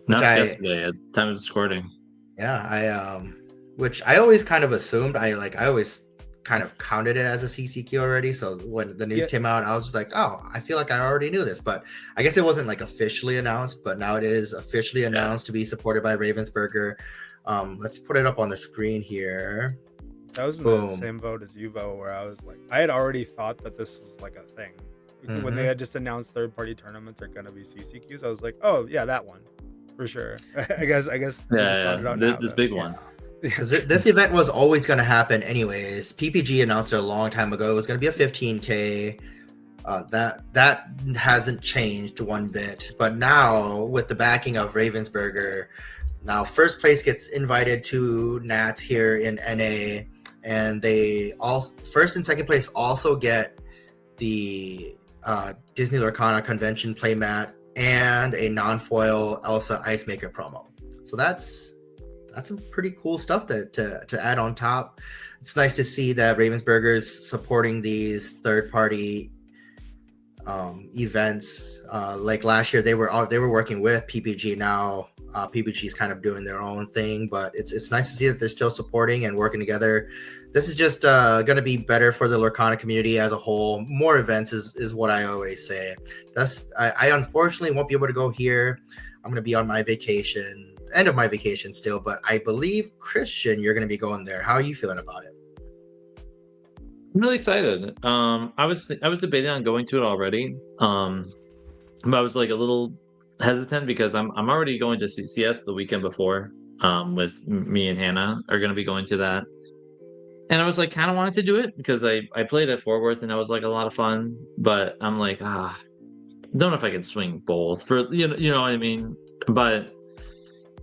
Not yesterday, as time of recording. Yeah, which I always kind of assumed. I always kind of counted it as a CCQ already. So when the news came out, I was just like, oh, I feel like I already knew this. But I guess it wasn't like officially announced, but now it is officially announced to be supported by Ravensburger. Let's put it up on the screen here. That was in the same vote as Uvo, where I was like, I had already thought that this was like a thing. When they had just announced third-party tournaments are going to be CCQs, I was like, oh, yeah, that one. For sure. I guess. This big one. Because this event was always going to happen anyways. PPG announced it a long time ago. It was going to be a 15K. That hasn't changed one bit. But now, with the backing of Ravensburger, now first place gets invited to Nats here in NA. And they first and second place also get the Disney Lorcana convention playmat and a non-foil Elsa Ice Maker promo. So that's some pretty cool stuff to add on top. It's nice to see that Ravensburger's supporting these third-party events. Like last year, they were working with PPG. Now PPG's kind of doing their own thing, but it's nice to see that they're still supporting and working together. This is just going to be better for the Lorcana community as a whole. More events is what I always say. I unfortunately won't be able to go here. I'm going to be on my vacation, end of my vacation still, but I believe, Christian, you're going to be going there. How are you feeling about it? I'm really excited. I was debating on going to it already, but I was like a little hesitant because I'm already going to CCS the weekend before. With me and Hannah are going to be going to that. And I was like, kind of wanted to do it because I played at Fort Worth and that was like a lot of fun. But I'm like, don't know if I can swing both for you know what I mean. But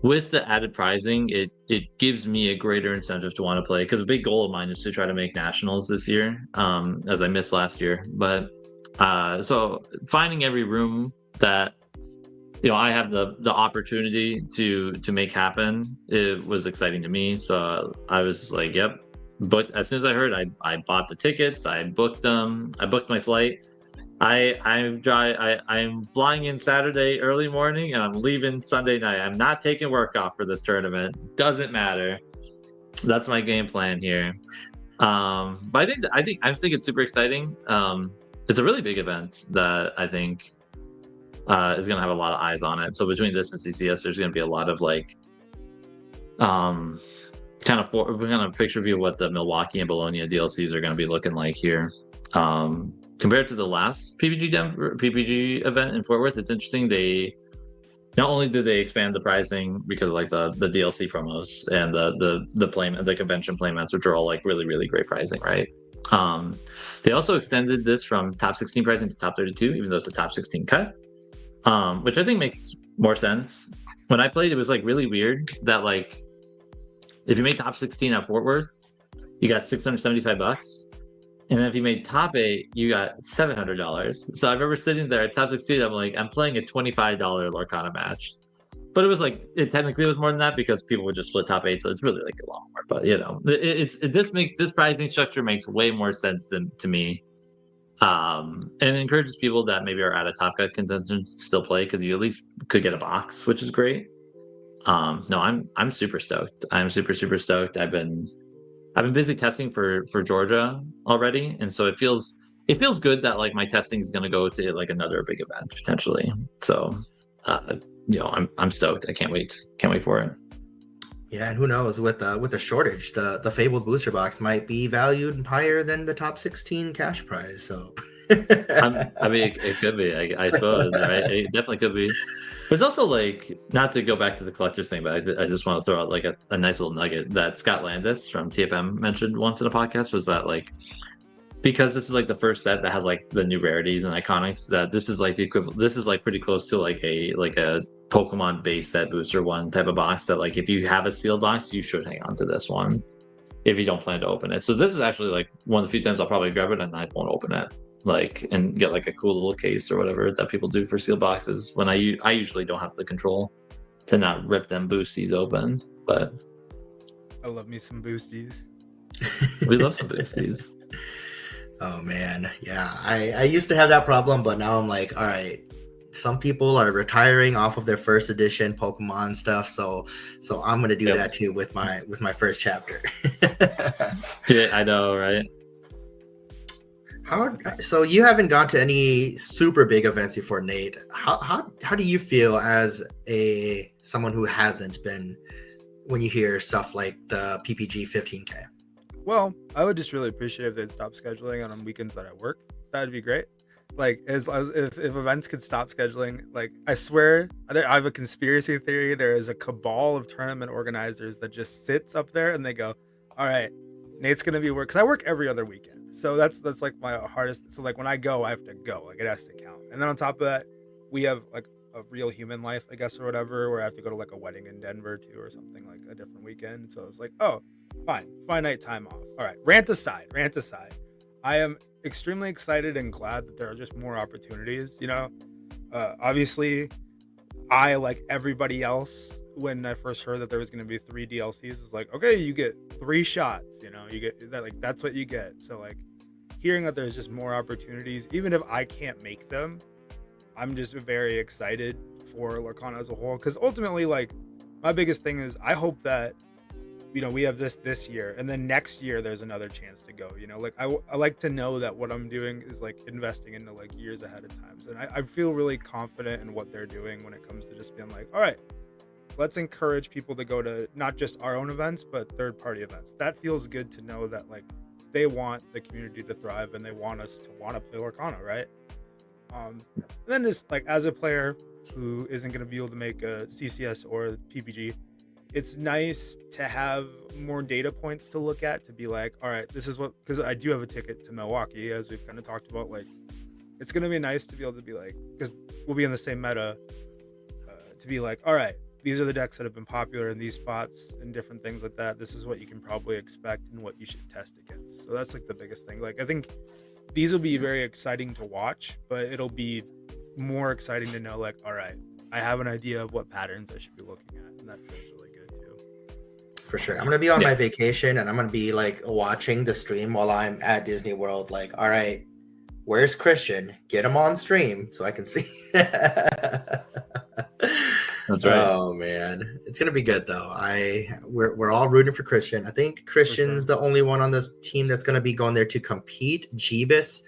with the added prizing, it gives me a greater incentive to want to play because a big goal of mine is to try to make nationals this year, as I missed last year. But so finding every room that I have the opportunity to make happen, it was exciting to me. So I was like, yep. But as soon as I heard, I bought the tickets. I booked them. I booked my flight. I'm flying in Saturday early morning, and I'm leaving Sunday night. I'm not taking work off for this tournament. Doesn't matter. That's my game plan here. But I think it's super exciting. It's a really big event that I think is going to have a lot of eyes on it. So between this and CCS, there's going to be a lot of like kind of picture view of what the Milwaukee and Bologna DLCs are going to be looking like here. Compared to the last PPG event in Fort Worth, it's interesting. They not only did they expand the pricing because of like the DLC promos and the convention playmats, which are all like really, really great pricing, right? They also extended this from top 16 pricing to top 32, even though it's a top 16 cut, which I think makes more sense. When I played, it was like really weird that like if you made top 16 at Fort Worth, you got $675. And then if you made top 8, you got $700. So I remember sitting there at top 16, I'm playing a $25 Lorcana match. But it was like, it technically was more than that because people would just split top 8, so it's really like a lot more. But this pricing structure makes way more sense to me. And it encourages people that maybe are out of top cut contention to still play because you at least could get a box, which is great. No, I'm super stoked. I'm super stoked. I've been busy testing for Georgia already, and so it feels good that like my testing is going to go to like another big event potentially. So I'm stoked. I can't wait for it. Yeah, and who knows, with the shortage, the Fabled booster box might be valued higher than the top 16 cash prize. So I mean, it could be. I suppose, right? It definitely could be. It's also like, not to go back to the collector's thing, but I just want to throw out like a nice little nugget that Scott Landis from TFM mentioned once in a podcast, was that like, because this is like the first set that has like the new rarities and iconics, that this is like the equivalent, this is like pretty close to like a Pokemon base set booster one type of box, that like if you have a sealed box, you should hang on to this one if you don't plan to open it. So this is actually like one of the few times I'll probably grab it and I won't open it, like, and get like a cool little case or whatever that people do for sealed boxes, when I usually don't have the control to not rip them boosties open. But I love me some boosties. we love some boosties. Oh man, yeah. I used to have that problem, but now I'm like, all right, some people are retiring off of their first edition Pokemon stuff, so I'm gonna do that too with my first chapter. Yeah, I know, right? So you haven't gone to any super big events before, Nate. How do you feel as someone who hasn't been, when you hear stuff like the PPG 15K? Well, I would just really appreciate if they'd stop scheduling on weekends that I work. That'd be great. Like, as if events could stop scheduling, like, I swear, I have a conspiracy theory. There is a cabal of tournament organizers that just sits up there and they go, all right, Nate's gonna be work, because I work every other weekend. So that's like my hardest. So like when I go, I have to go. Like, it has to count. And then on top of that, we have like a real human life, I guess, or whatever, where I have to go to like a wedding in Denver too, or something, like a different weekend. So it's like, oh, fine, finite time off. All right, rant aside. I am extremely excited and glad that there are just more opportunities. You know, obviously, I, like everybody else, when I first heard that there was going to be 3 DLCs, is like, okay, you get 3 shots. You know, you get that, like, that's what you get. So like, hearing that there's just more opportunities, even if I can't make them, I'm just very excited for Lorcana as a whole, because ultimately, like, my biggest thing is I hope that, you know, we have this year, and then next year there's another chance to go. You know, like, I like to know that what I'm doing is like investing into like years ahead of time. And I feel really confident in what they're doing when it comes to just being like, all right, let's encourage people to go to not just our own events, but third-party events. That feels good to know that, like, they want the community to thrive and they want us to want to play Lorcana, right? And then just like, as a player who isn't going to be able to make a CCS or PPG, it's nice to have more data points to look at, to be like, all right, this is what, because I do have a ticket to Milwaukee, as we've kind of talked about. Like, it's going to be nice to be able to be like, because we'll be in the same meta, to be like, all right, these are the decks that have been popular in these spots and different things like that. This is what you can probably expect and what you should test against. So that's like the biggest thing. Like, I think these will be very exciting to watch, but it'll be more exciting to know, like, all right, I have an idea of what patterns I should be looking at, and that feels really good too. For sure. I'm going to be on my vacation, and I'm going to be like watching the stream while I'm at Disney World. Like, all right, where's Christian? Get him on stream so I can see. That's right. Oh man, it's gonna be good though. We're all rooting for Christian. I think Christian's the only one on this team that's gonna be going there to compete. Jeebus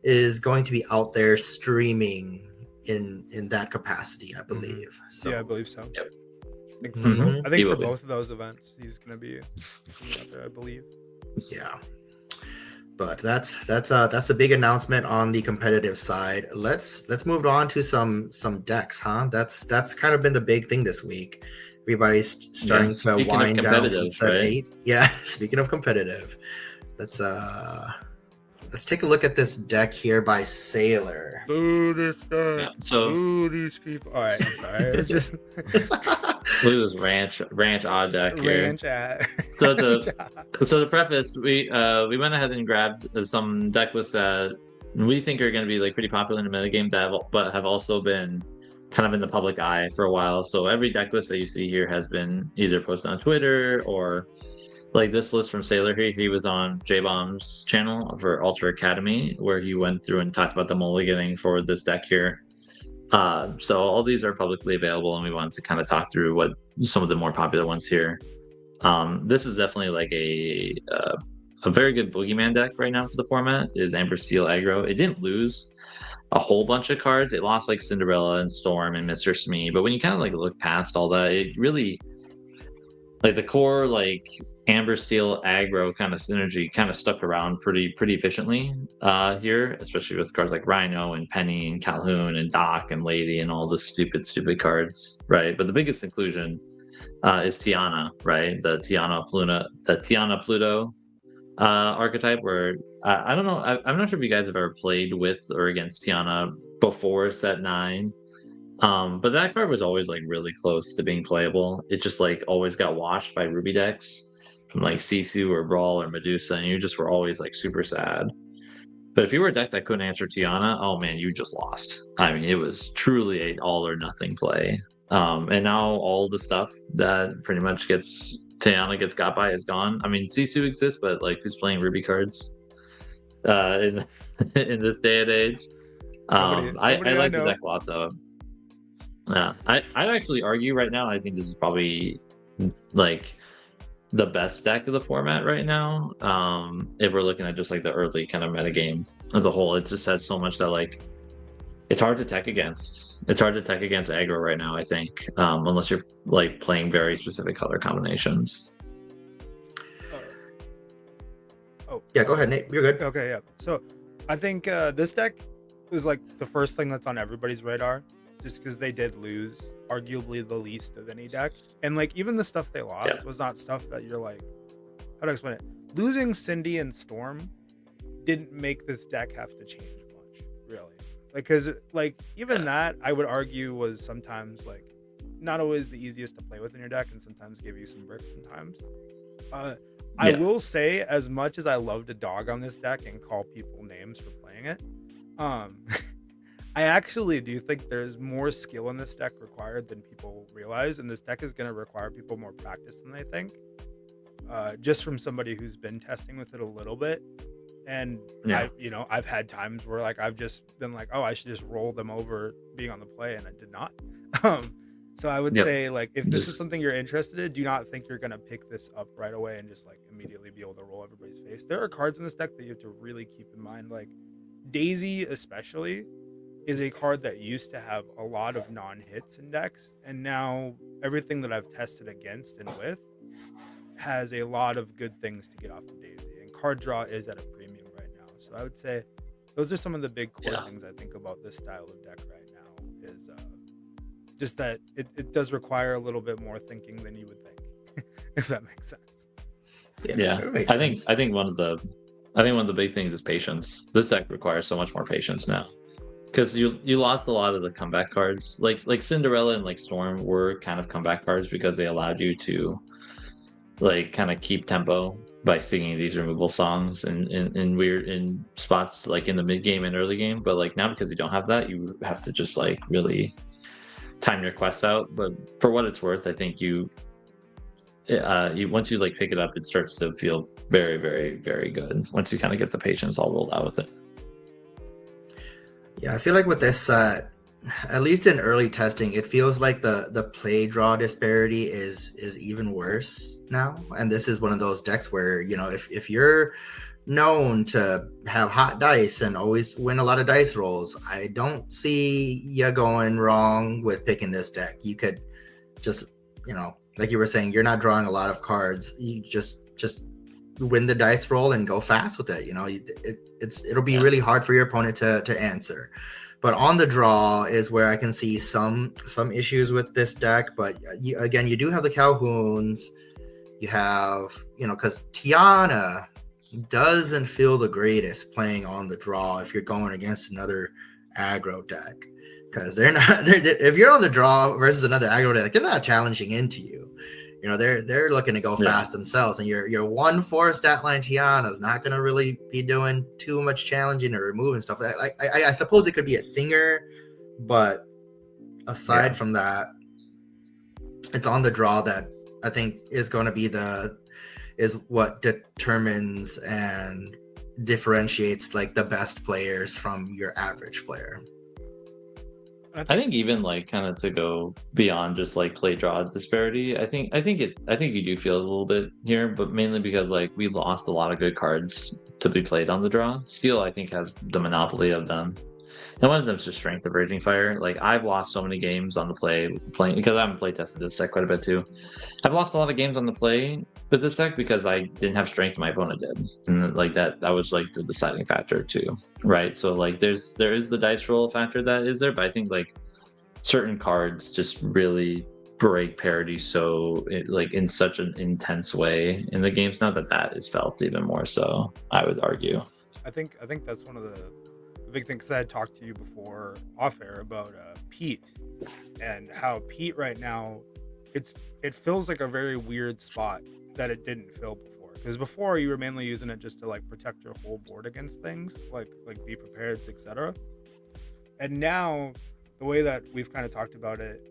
is going to be out there streaming in that capacity, I believe. Mm-hmm. So yeah, I believe so. Yep. I think for both of those events, he's gonna be out there, I believe. Yeah. But that's a big announcement on the competitive side. Let's move on to some decks, huh? That's kind of been the big thing this week. Everybody's starting to wind down from set 8. Yeah, speaking of competitive, let's take a look at this deck here by Sailor. Boo this guy. Yeah, so boo these people. All right, I'm sorry. Just look at this ranch odd deck here. Ranch ad. So to preface, we went ahead and grabbed some deck lists that we think are going to be like pretty popular in the metagame, but have also been kind of in the public eye for a while. So every deck list that you see here has been either posted on Twitter, or like this list from Sailor here. He was on J-Bomb's channel for Ultra Academy, where he went through and talked about the mulliganing for this deck here. So all these are publicly available, and we wanted to kind of talk through what some of the more popular ones here. This is definitely like a very good boogeyman deck right now for the format. Is Amber Steel aggro. It didn't lose a whole bunch of cards. It lost like Cinderella and Storm and Mr. Smee, but when you kind of like look past all that, it really like the core like Amber Steel aggro kind of synergy kind of stuck around pretty efficiently here, especially with cards like Rhino and Penny and Calhoun and Doc and Lady and all the stupid cards, right? But the biggest inclusion is Tiana, right? The Tiana Pluto archetype, where I don't know, I'm not sure if you guys have ever played with or against Tiana before set 9. But that card was always like really close to being playable. It just like always got washed by Ruby decks from like Sisu or Brawl or Medusa, and you just were always like super sad. But if you were a deck that couldn't answer Tiana, oh man, you just lost. I mean, it was truly a all or nothing play. And now all the stuff that pretty much Tiana gets got by is gone. I mean, Sisu exists, but like who's playing Ruby cards in in this day and age? I like the deck a lot though. Yeah, I'd actually argue right now. I think this is probably like the best deck of the format right now. If we're looking at just like the early kind of metagame as a whole, it just has so much that like it's hard to tech against. It's hard to tech against aggro right now, I think, unless you're like playing very specific color combinations. Yeah, go ahead, Nate. You're good. Okay, yeah. So I think this deck was like the first thing that's on everybody's radar, just because they did lose arguably the least of any deck. And like even the stuff they lost was not stuff that you're like, how to explain it? Losing Cindy and Storm didn't make this deck have to change much, really. Like, because like even that I would argue was sometimes like not always the easiest to play with in your deck, and sometimes give you some bricks sometimes. I will say, as much as I love to dog on this deck and call people names for playing it, I actually do think there's more skill in this deck required than people realize, and this deck is going to require people more practice than they think. Just from somebody who's been testing with it a little bit, and I've had times where like I've just been like, oh, I should just roll them over being on the play, and I did not. So I would say, like, if this is something you're interested in, do not think you're going to pick this up right away and just like immediately be able to roll everybody's face. There are cards in this deck that you have to really keep in mind, like Daisy especially is a card that used to have a lot of non-hits in decks, and now everything that I've tested against and with has a lot of good things to get off of Daisy, and card draw is at a premium right now. So I would say those are some of the big core things I think about this style of deck right now, is just that it does require a little bit more thinking than you would think, if that makes sense. I think one of the big things is patience. This deck requires so much more patience now, because you lost a lot of the comeback cards. Like Cinderella and like Storm were kind of comeback cards because they allowed you to like kind of keep tempo by singing these removal songs in weird spots like in the mid game and early game. But like now, because you don't have that, you have to just like really time your quests out. But for what it's worth, I think you once you like pick it up, it starts to feel very, very, very good once you kind of get the patience all rolled out with it. Yeah, I feel like with this, at least in early testing, it feels like the play draw disparity is even worse now. And this is one of those decks where, you know, if you're known to have hot dice and always win a lot of dice rolls, I don't see you going wrong with picking this deck. You could just, you know, like you were saying, you're not drawing a lot of cards. You just win the dice roll and go fast with it. You know, it'll be really hard for your opponent to answer. But on the draw is where I can see some issues with this deck. But you do have the Calhouns. You have, you know, because Tiana doesn't feel the greatest playing on the draw if you're going against another aggro deck, because if you're on the draw versus another aggro deck, they're not challenging into you. You know, they're looking to go fast themselves, and your 1/4 stat line Tiana is not going to really be doing too much challenging or removing stuff. I suppose it could be a singer, but aside from that, it's on the draw that I think is going to be is what determines and differentiates like the best players from your average player. I think even like kind of to go beyond just like play draw disparity, I think you do feel a little bit here, but mainly because like we lost a lot of good cards to be played on the draw. Steel, I think, has the monopoly of them. And one of them is just Strength of Raging Fire. Like, I've lost so many games on the playing because I haven't play tested this deck quite a bit too. I've lost a lot of games on the play with this deck because I didn't have strength, my opponent did, and like that was like the deciding factor too, right? So like there is the dice roll factor that is there, but I think like certain cards just really break parity so like in such an intense way in the games now that is felt even more so, I would argue. I think that's one of the big things, because I had talked to you before off air about Pete and how Pete right now it feels like a very weird spot that it didn't fill before, because before you were mainly using it just to like protect your whole board against things like be prepared, etc. And now the way that we've kind of talked about it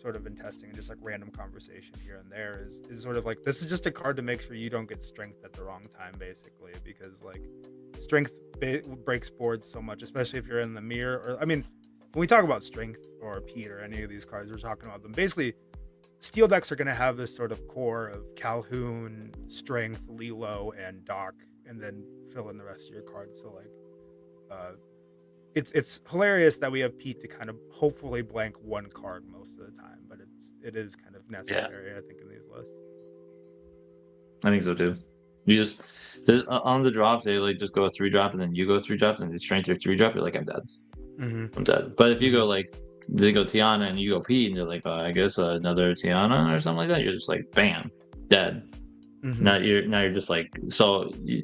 sort of in testing and just like random conversation here and there is sort of like, this is just a card to make sure you don't get strength at the wrong time, basically, because like strength breaks boards so much, especially if you're in the mirror. Or I mean, when we talk about strength or Pete or any of these cards, we're talking about them basically. Steel decks are going to have this sort of core of Calhoun, Strength, Lilo, and Doc, and then fill in the rest of your cards. So like it's hilarious that we have Pete to kind of hopefully blank one card most of the time, but it is kind of necessary, I think, in these lists. I think so too. You just on the drops, they like just go a 3-drop and then you go 3-drops and they strength your 3-drop, you're like, I'm dead. I'm dead. But if you go like they go Tiana and you go Pete and you're like, I guess another Tiana or something like that, you're just like, bam, dead. Now you're just like, so you're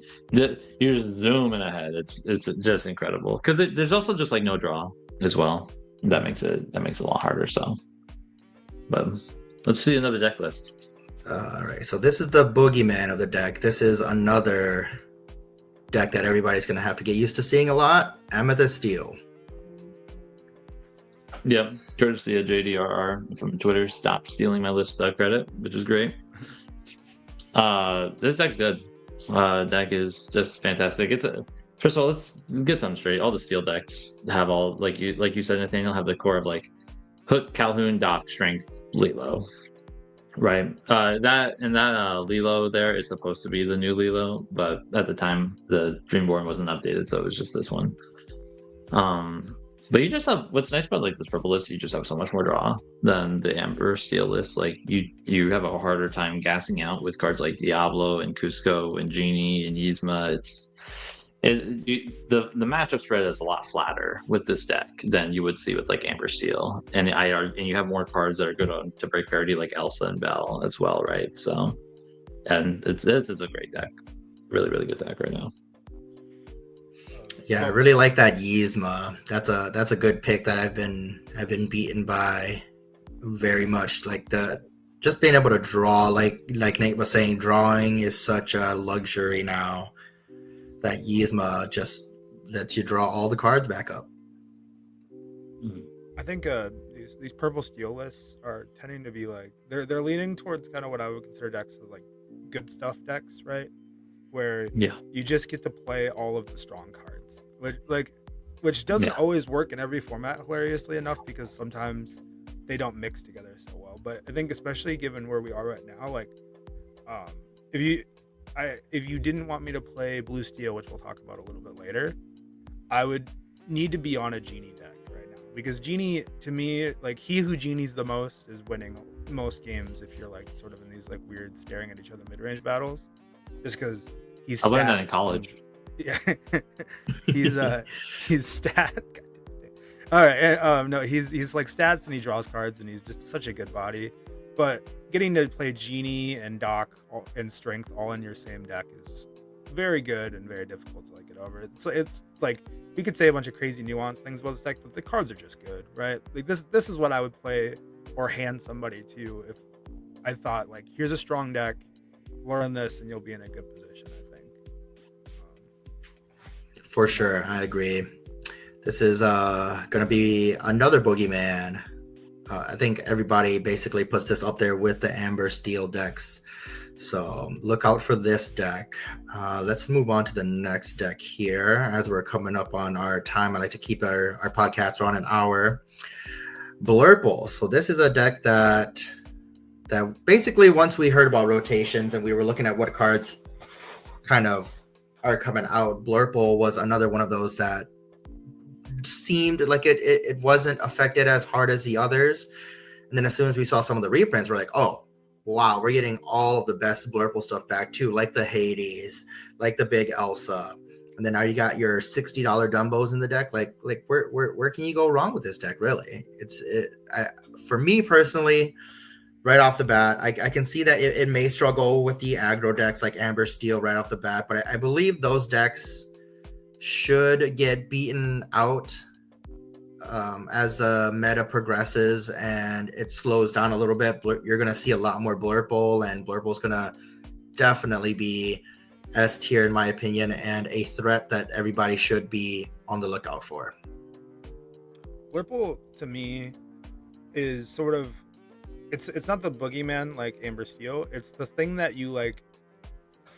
just zooming ahead. It's just incredible, because there's also just like no draw as well. That makes it a lot harder. So, but let's see another deck list. All right, so this is the boogeyman of the deck. This is another deck that everybody's gonna have to get used to seeing a lot. Amethyst Steel. Yep, courtesy of JDRR from Twitter. Stop stealing my list credit, which is great. This deck's good. Deck is just fantastic. First of all, let's get something straight. All the steel decks have all like you said, Nathaniel, have the core of like Hook, Calhoun, Doc, Strength, Lilo. Right. That Lilo there is supposed to be the new Lilo, but at the time the Dreamborn wasn't updated, so it was just this one. But you just have, what's nice about like this purple list, you just have so much more draw than the Amber Steel list. Like you have a harder time gassing out with cards like Diablo and Cusco and Genie and Yzma. The matchup spread is a lot flatter with this deck than you would see with like Amber Steel, and you have more cards that are good to break parity like Elsa and Belle as well, right? So, and it's a great deck, really really good deck right now. Yeah, I really like that Yzma. That's a good pick that I've been beaten by very much. Like just being able to draw, like Nate was saying, drawing is such a luxury now. That Yzma just lets you draw all the cards back up. I think these purple steel lists are tending to be like they're leaning towards kind of what I would consider decks of like good stuff decks, right? Where you just get to play all of the strong cards, which doesn't always work in every format, hilariously enough, because sometimes they don't mix together so well. But I think especially given where we are right now, like if you didn't want me to play blue steel, which we'll talk about a little bit later, I would need to be on a Genie deck right now, because Genie, to me, like he who Genies the most is winning most games if you're like sort of in these like weird staring at each other mid-range battles, just because he's I learned that in college. Yeah. he's stat. All right. No, he's like stats and he draws cards and he's just such a good body. But getting to play Genie and Doc and Strength all in your same deck is very good and very difficult to like get over. It's like we could say a bunch of crazy nuanced things about this deck, but the cards are just good, right? Like this is what I would play or hand somebody to if I thought like, here's a strong deck, learn this and you'll be in a good position, I think. For sure, I agree. This is gonna be another boogeyman. I think everybody basically puts this up there with the Amber Steel decks. So look out for this deck. Let's move on to the next deck here. As we're coming up on our time, I like to keep our podcast around an hour. Blurple. So this is a deck that basically once we heard about rotations and we were looking at what cards kind of are coming out, Blurple was another one of those that seemed like it wasn't affected as hard as the others. And then as soon as we saw some of the reprints, we're like, oh, wow, we're getting all of the best Blurple stuff back too, like the Hades, like the Big Elsa. And then now you got your $60 Dumbos in the deck. Like where can you go wrong with this deck, really? For me personally, right off the bat, I can see that it may struggle with the aggro decks like Amber Steel right off the bat, but I believe those decks should get beaten out as the meta progresses and it slows down a little bit. You're going to see a lot more Blurple, and Blurple's going to definitely be S tier in my opinion, and a threat that everybody should be on the lookout for. Blurple to me is sort of it's not the boogeyman like Amber Steel. It's the thing that you like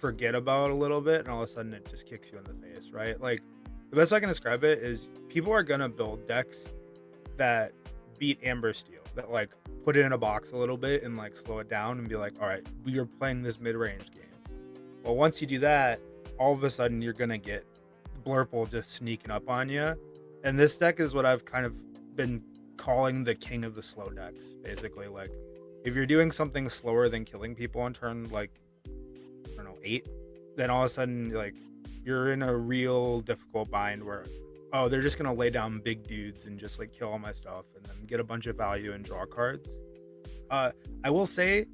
forget about a little bit, and all of a sudden it just kicks you in the face, right? Like the best way I can describe it is people are gonna build decks that beat Amber Steel, that like put it in a box a little bit and like slow it down and be like, all right, we are playing this mid-range game. Well, once you do that, all of a sudden you're gonna get Blurple just sneaking up on you. And this deck is what I've kind of been calling the king of the slow decks. Basically, like if you're doing something slower than killing people on turn like I don't know 8, then all of a sudden like you're in a real difficult bind where they're just gonna lay down big dudes and just like kill all my stuff and then get a bunch of value and draw cards. I will say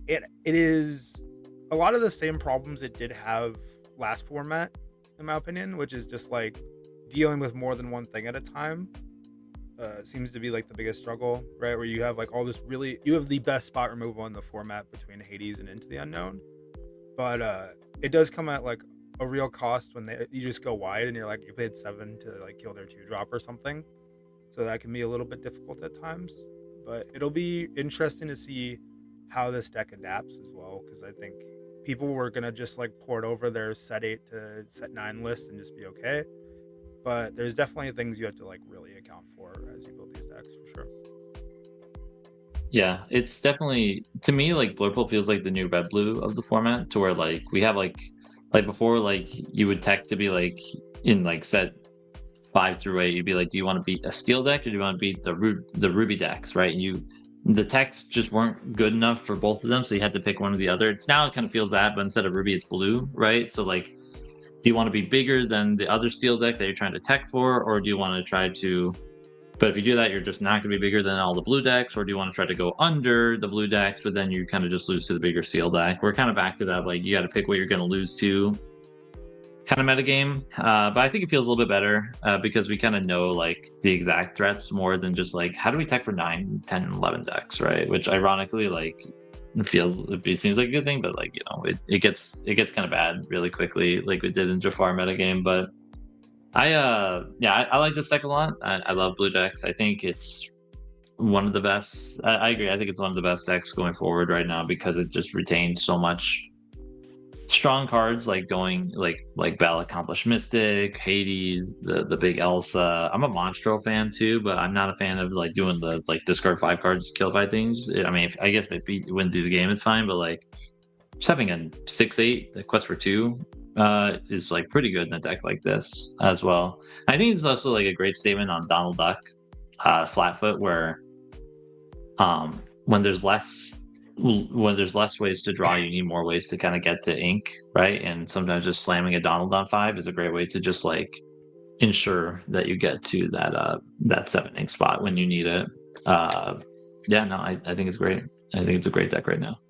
it is a lot of the same problems it did have last format, in my opinion, which is just like dealing with more than one thing at a time. Seems to be like the biggest struggle, right? Where you have like all this you have the best spot removal in the format between Hades and Into the Unknown, but it does come at like a real cost when you just go wide and you're like you paid 7 to like kill their 2-drop or something, so that can be a little bit difficult at times. But it'll be interesting to see how this deck adapts as well, because I think people were gonna just like port over their set 8 to set 9 list and just be okay. But there's definitely things you have to like really account for as you build these decks, for sure. Yeah, it's definitely, to me, like Blurple feels like the new red blue of the format, to where like we have like before, like you would tech to be like in like set 5 through 8, you'd be like, do you want to beat a steel deck or do you want to beat the ruby decks, right? And the techs just weren't good enough for both of them, so you had to pick one or the other. It's now it kind of feels that, but instead of ruby, it's blue, right? So like, do you want to be bigger than the other steel deck that you're trying to tech for, or do you want to try to, but if you do that, you're just not going to be bigger than all the blue decks, or do you want to try to go under the blue decks, but then you kind of just lose to the bigger steel deck? We're kind of back to that, like you got to pick what you're going to lose to kind of metagame. But I think it feels a little bit better because we kind of know like the exact threats more than just like, how do we tech for 9, 10, 11 decks, right? Which ironically, like, it seems like a good thing, but like, you know, it gets kind of bad really quickly, like we did in Jafar metagame. But I like this deck a lot. I love blue decks. I think it's one of the best. I agree. I think it's one of the best decks going forward right now because it just retains so much strong cards, like going like Battle Accomplished Mystic, Hades, the big Elsa. I'm a Monstro fan too, but I'm not a fan of like doing the like discard 5 cards, kill 5 things. I mean, I guess if it wins you the game, it's fine. But like just having a 6/8, the quest for 2, is like pretty good in a deck like this as well. I think it's also like a great statement on Donald Duck, Flatfoot, where when there's less ways to draw, you need more ways to kind of get to ink, right? And sometimes just slamming a Donald on 5 is a great way to just like ensure that you get to that 7 ink spot when you need it. I think it's great. I think it's a great deck right now.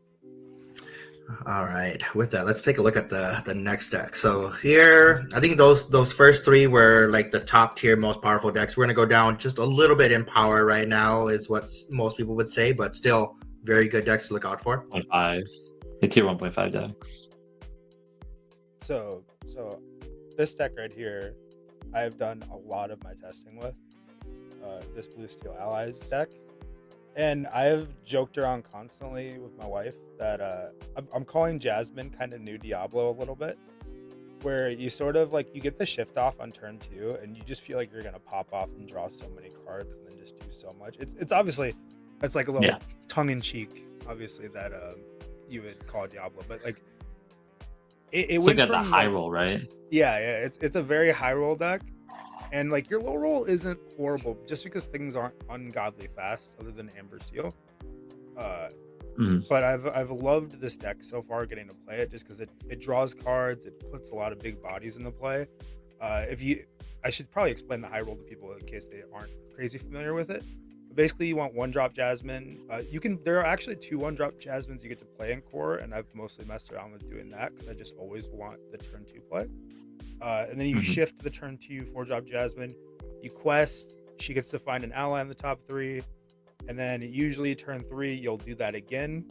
All right, with that, let's take a look at the next deck. So here, I think those first 3 were like the top tier, most powerful decks. We're gonna go down just a little bit in power right now, is what most people would say, but still very good decks to look out for. 1.5, the tier 1.5 decks. So this deck right here, I've done a lot of my testing with this Blue Steel Allies deck. And I've joked around constantly with my wife that I'm calling Jasmine kind of new Diablo a little bit, where you sort of like you get the shift off on turn 2 and you just feel like you're gonna pop off and draw so many cards and then just do so much. It's obviously, it's like a little tongue-in-cheek, obviously, that you would call Diablo, but like it's like got the high roll, right? Yeah, it's a very high roll deck, And like your low roll isn't horrible just because things aren't ungodly fast, other than Amber Seal. But I've loved this deck so far, getting to play it just because it draws cards, it puts a lot of big bodies into play. I should probably explain the high roll to people in case they aren't crazy familiar with it. But basically, you want 1-drop Jasmine. There are actually 2 1-drop Jasmines you get to play in core, and I've mostly messed around with doing that because I just always want the turn 2 play. And then you shift the turn 2 4-drop Jasmine. You quest. She gets to find an ally in the top 3. And then usually turn 3, you'll do that again.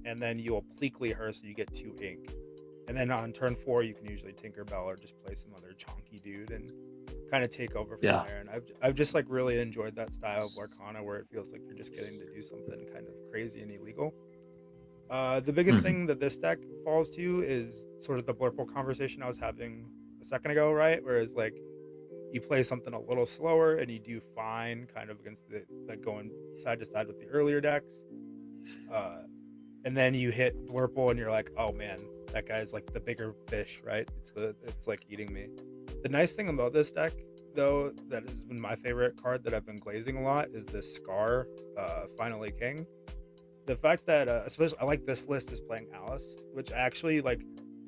And then you'll Pleekly her so you get 2 ink. And then on turn 4, you can usually Tinkerbell or just play some other chonky dude and kind of take over from there. And I've just like really enjoyed that style of Lorcana where it feels like you're just getting to do something kind of crazy and illegal. The biggest thing that this deck falls to is sort of the Blurple conversation I was having a second ago, right? Whereas like you play something a little slower and you do fine kind of against the like going side to side with the earlier decks. And then you hit Blurple and you're like, oh man, that guy's like the bigger fish, right? It's like eating me. The nice thing about this deck, though, that has been my favorite card that I've been glazing a lot is this Scar, Finally King. The fact that, especially I like this list is playing Alice, which I actually like.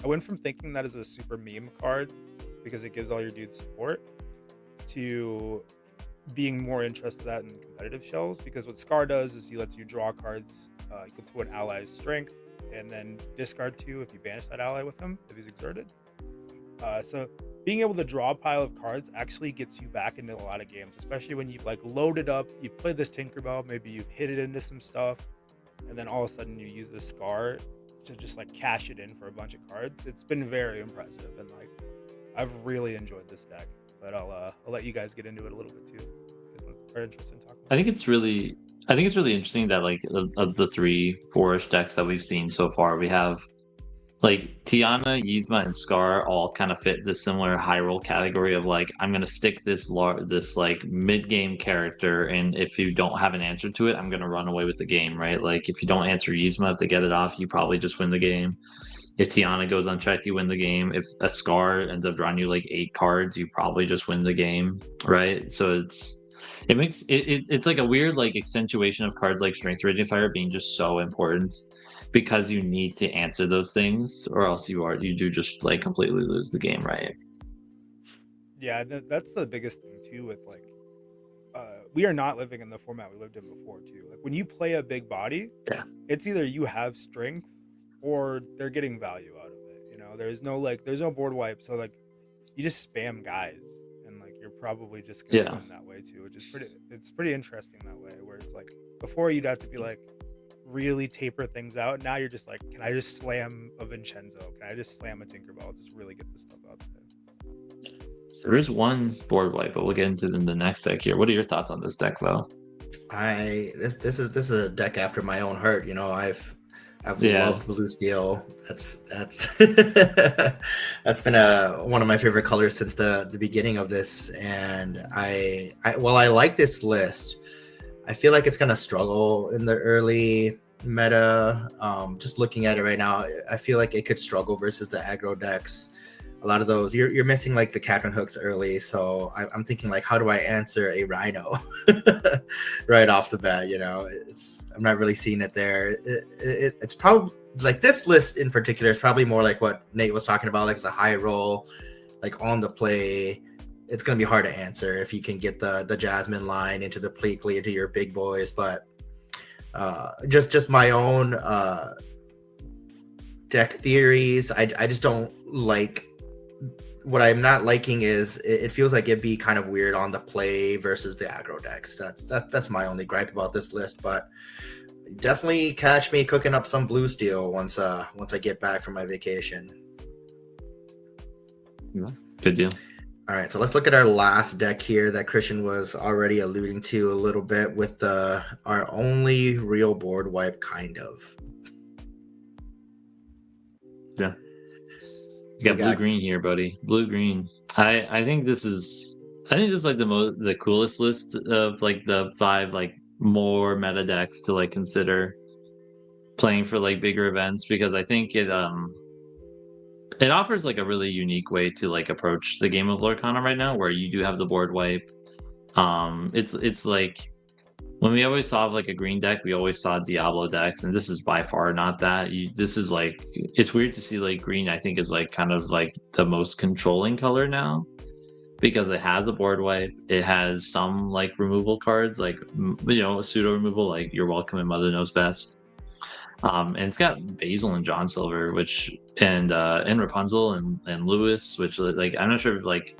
I went from thinking that is a super meme card because it gives all your dudes support to being more interested in that in competitive shells, because what Scar does is he lets you draw cards equal to an ally's strength and then discard 2 if you banish that ally with him if he's exerted. So being able to draw a pile of cards actually gets you back into a lot of games, especially when you've like loaded up, you've played this Tinkerbell, maybe you've hit it into some stuff, and then all of a sudden you use the Scar to just like cash it in for a bunch of cards. It's been very impressive, and like I've really enjoyed this deck. But I'll let you guys get into it a little bit too. Are interested in talking about I think it's really interesting that like of the 3-4ish decks that we've seen so far, we have like Tiana, Yzma, and Scar all kind of fit this similar high roll category of like, I'm gonna stick this like mid game character, and if you don't have an answer to it, I'm gonna run away with the game, right? Like if you don't answer Yzma, if they get it off, you probably just win the game. If Tiana goes unchecked, you win the game. If a Scar ends up drawing you like 8 cards, you probably just win the game, right? So it's like a weird like accentuation of cards like Strength Raging Fire being just so important, because you need to answer those things, or else you do just like completely lose the game, right? Yeah, that's the biggest thing too with like we are not living in the format we lived in before too. Like when you play a big body, it's either you have strength or they're getting value out of it. You know, there's no board wipe, so like you just spam guys and like you're probably just gonna win that way too, which is pretty interesting that way, where it's like before you'd have to be like really taper things out. Now you're just like, can I just slam a Vincenzo? Can I just slam a Tinkerbell? Just really get this stuff out there. There is one board wipe, but we'll get into the next deck here. What are your thoughts on this deck, Vo? This is a deck after my own heart. You know, I've loved Blue Steel. That's that's been one of my favorite colors since the beginning of this. And I like this list, I feel like it's gonna struggle in the early meta. Just looking at it right now, I feel like it could struggle versus the aggro decks. A lot of those you're missing like the Captain Hooks early, so I'm thinking like, how do I answer a Rhino right off the bat? You know, I'm not really seeing it there. It's probably like this list in particular is probably more like what Nate was talking about, like it's a high roll, like on the play. It's gonna be hard to answer if you can get the Jasmine line into the Pleekly, into your big boys, but just my own deck theories. I just don't like. What I'm not liking is it feels like it'd be kind of weird on the play versus the aggro decks. That's my only gripe about this list, but definitely catch me cooking up some Blue Steel once I get back from my vacation. Good deal. All right, so let's look at our last deck here that Christian was already alluding to a little bit with our only real board wipe, kind of. Yeah. You got blue-green here, buddy. Blue-green. I think this is like the coolest list of like the 5 like more meta decks to like consider playing for like bigger events, because I think it It offers like a really unique way to like approach the game of Lorcana right now, where you do have the board wipe. It's like when we always saw like a green deck, we always saw Diablo decks, and this is by far not that. This is like it's weird to see like green. I think is like kind of like the most controlling color now because it has a board wipe. It has some like removal cards, like pseudo removal, like You're Welcome and Mother Knows Best. And it's got Basil and John Silver, and Rapunzel and Lewis, which like I'm not sure if like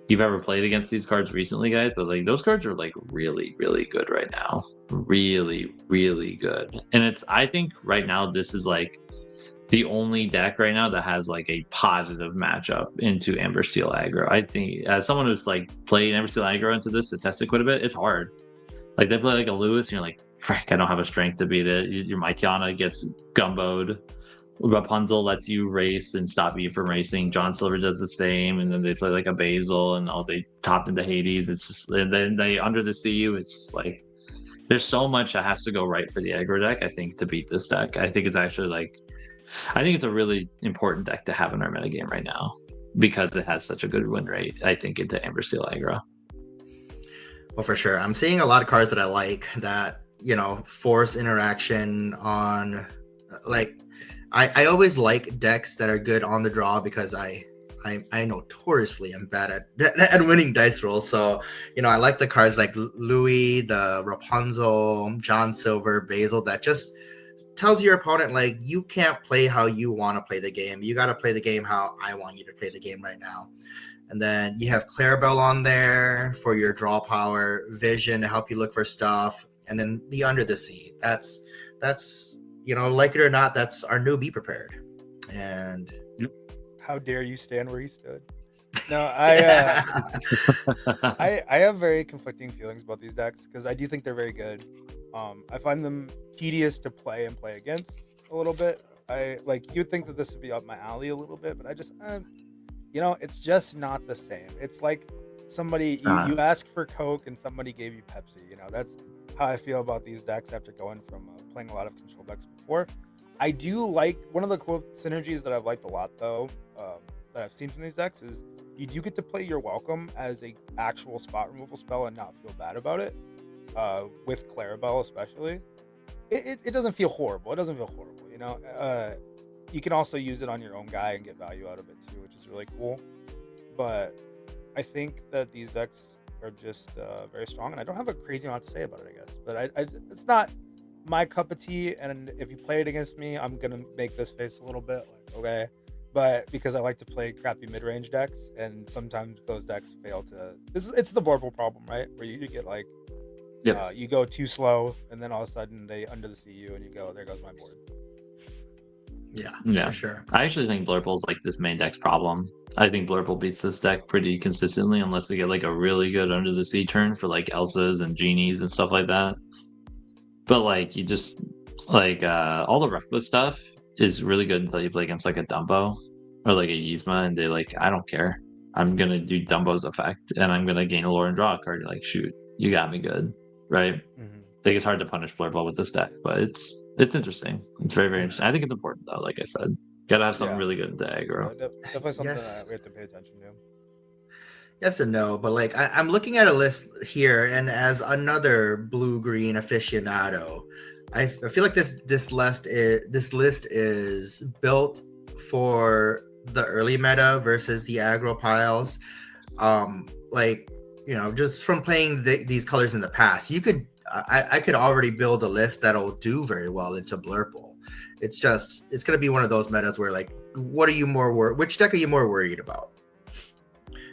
you've ever played against these cards recently, guys, but like those cards are like really, really good right now. Really, really good. And I think right now this is like the only deck right now that has like a positive matchup into Amber Steel aggro. I think as someone who's like played Amber Steel aggro into this to test it quite a bit, it's hard. Like they play like a Lewis and you're like, frick, I don't have a strength to beat it. Your Mytiana gets gumboed. Rapunzel lets you race and stop you from racing. John Silver does the same, and then they play like a Basil, and they topped into Hades. It's just, and then they under the CU. It's just like there's so much that has to go right for the aggro deck. I think to beat this deck, I think it's actually like I think it's a really important deck to have in our metagame right now because it has such a good win rate. I think into Amber Steel aggro. Well, for sure, I'm seeing a lot of cards that I like that force interaction on like. I always like decks that are good on the draw because I notoriously am bad at winning dice rolls. So, I like the cards like Louis, the Rapunzel, John Silver, Basil that just tells your opponent like you can't play how you want to play the game. You got to play the game how I want you to play the game right now. And then you have Clarabelle on there for your draw power, Vision to help you look for stuff, and then the Under the Sea. That's like it or not, that's our new Be Prepared. And how dare you stand where he stood? No, I have very conflicting feelings about these decks because I do think they're very good. I find them tedious to play and play against a little bit. You'd think that this would be up my alley a little bit, but I just it's just not the same. It's like somebody you asked for Coke and somebody gave you Pepsi. That's how I feel about these decks after going from playing a lot of control decks before. I do like one of the cool synergies that I've liked a lot though that I've seen from these decks is you do get to play Your Welcome as a actual spot removal spell and not feel bad about it. With Clarabelle especially, it doesn't feel horrible. It doesn't feel horrible. You can also use it on your own guy and get value out of it too, which is really cool. But I think that these decks are just very strong, and I don't have a crazy amount to say about it, I guess. But it's not my cup of tea, and if you play it against me, I'm gonna make this face a little bit like okay. But because I like to play crappy mid-range decks, and sometimes those decks fail to. It's the Blurple problem, right? Where you get like, you go too slow, and then all of a sudden they under the CU, and you go, there goes my board. Yeah, for sure. I actually think Blurple's like this main deck's problem. I think Blurple beats this deck pretty consistently unless they get like a really good under the sea turn for like Elsas and Genies and stuff like that. But like you just like all the reckless stuff is really good until you play against like a Dumbo or like a Yzma and they like, I don't care. I'm gonna do Dumbo's effect and I'm gonna gain a lore and draw a card. You're like, shoot, you got me good, right? Mm-hmm. I think it's hard to punish Blurple with this deck, but it's interesting. It's very, very interesting. I think it's important though, like I said. Gotta have something really good into aggro. Definitely something that we have to pay attention to. Yes and no, but like I'm looking at a list here, and as another blue-green aficionado, I feel like this list is built for the early meta versus the aggro piles. Just from playing these colors in the past, I could already build a list that'll do very well into Blurple. It's going to be one of those metas where like, what are you which deck are you more worried about?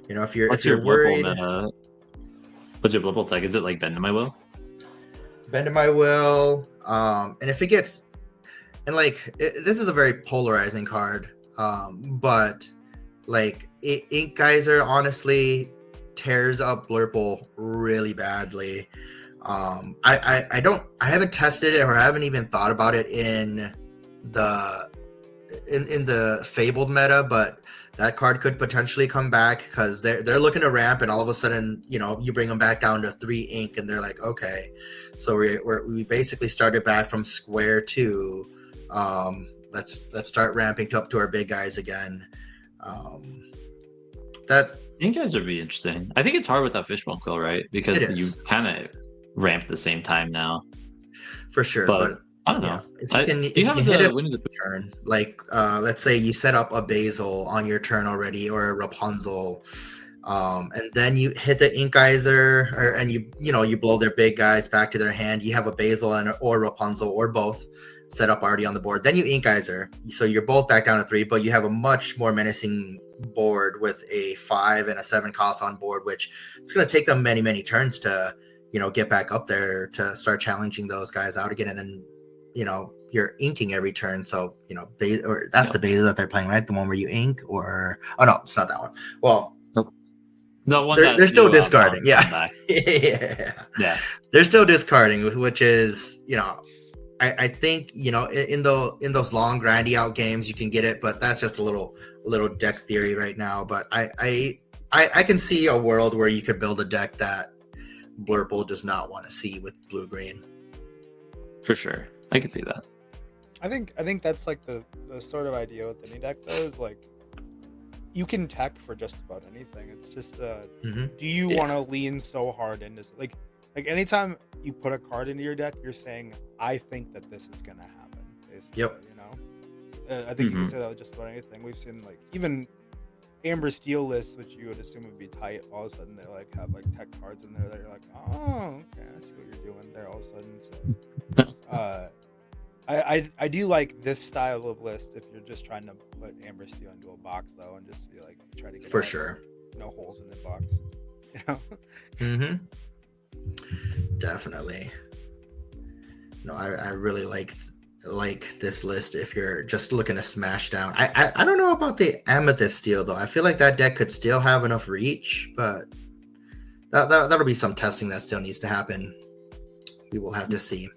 If you're worried. Meta? What's your Blurple tech? Is it like Bend to My Will? Bend to My Will. And if it gets, and like, this is a very polarizing card. But like Ink Geyser honestly tears up Blurple really badly. I haven't tested it or I haven't even thought about it in the Fabled meta, but that card could potentially come back because they're looking to ramp, and all of a sudden, you bring them back down to 3 ink, and they're like, okay, so we basically started back from square two. Let's start ramping up to our big guys again. That's You guys would be interesting. I think it's hard with that fishbone quill, right? Because It you is. kind of ramp at the same time now. for sure. But I don't yeah, know. if you can, You if you have can hit the it winning the turn, like let's say you set up a basil on your turn already, or a Rapunzel, and then you hit the ink geyser, and you blow their big guys back to their hand. You have a basil or Rapunzel or both set up already on the board. Then you ink geyser, so you're both back down to 3, but you have a much more menacing board with a 5 and a 7 cost on board, which it's going to take them many turns to get back up there to start challenging those guys out again, and then you're inking every turn. So that's the beta that they're playing, right? The one where you ink, or no, it's not that one. Well, the one they're still you, discarding. yeah. Yeah, they're still discarding, which is I think in those long grindy out games you can get it, but that's just a little deck theory right now. But I can see a world where you could build a deck that Blurple does not want to see with blue green. For sure, I can see that. I think that's like the sort of idea with any deck, though, is like you can tech for just about anything. It's just do you want to lean so hard into like anytime you put a card into your deck, you're saying, I think that this is gonna happen, basically. Yep. I think you can say that with just about anything. We've seen like even Amber Steel lists, which you would assume would be tight, all of a sudden they like have like tech cards in there that you're like, oh, okay, I see what you're doing there all of a sudden. So I do like this style of list if you're just trying to put Amber Steel into a box, though, and just be like try to get for sure no holes in the box. Definitely. No, I really like this list if you're just looking to smash down. I don't know about the Amethyst Steel, though. I feel like that deck could still have enough reach, but that'll be some testing that still needs to happen. We will have to see.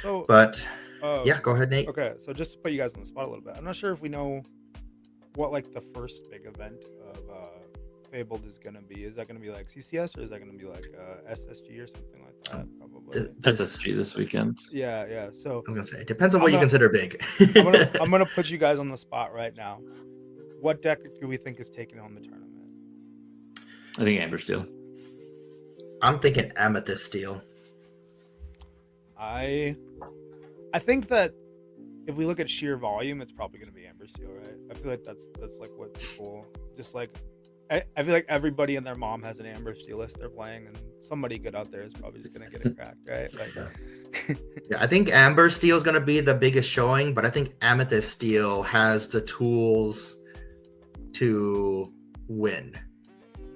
So, but yeah, go ahead, Nate. Okay, so just to put you guys on the spot a little bit, I'm not sure if we know what like the first big event of Fabled is going to be. Is that going to be like CCS, or is that going to be like SSG or something like that? Probably SSG this weekend. Yeah. So I was gonna say, it depends on what you consider big. I'm gonna put you guys on the spot right now. What deck do we think is taking on the tournament? I think Amber Steel. I'm thinking Amethyst Steel. I think that if we look at sheer volume, it's probably going to be Amber Steel, right? I feel like that's like what people just like. I feel like everybody and their mom has an Amber Steel list they're playing, and somebody good out there is probably just going to get it cracked, right? Like, yeah, I think Amber Steel is going to be the biggest showing, but I think Amethyst Steel has the tools to win.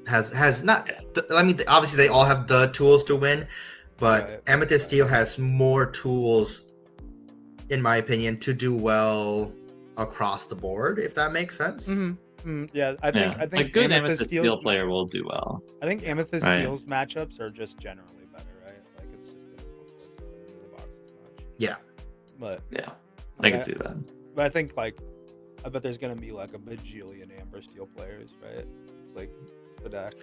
Has not. I mean, obviously they all have the tools to win, but Amethyst Steel has more tools, in my opinion, to do well across the board, if that makes sense. Yeah, I think a good Amethyst Steel player will do well. I think Amethyst Steel's matchups are just generally better, right? Like it's just difficult to put into the box as much. Yeah, but yeah, I can see that. But I think I bet there's gonna be like a bajillion Amber Steel players, right? It's like it's the deck.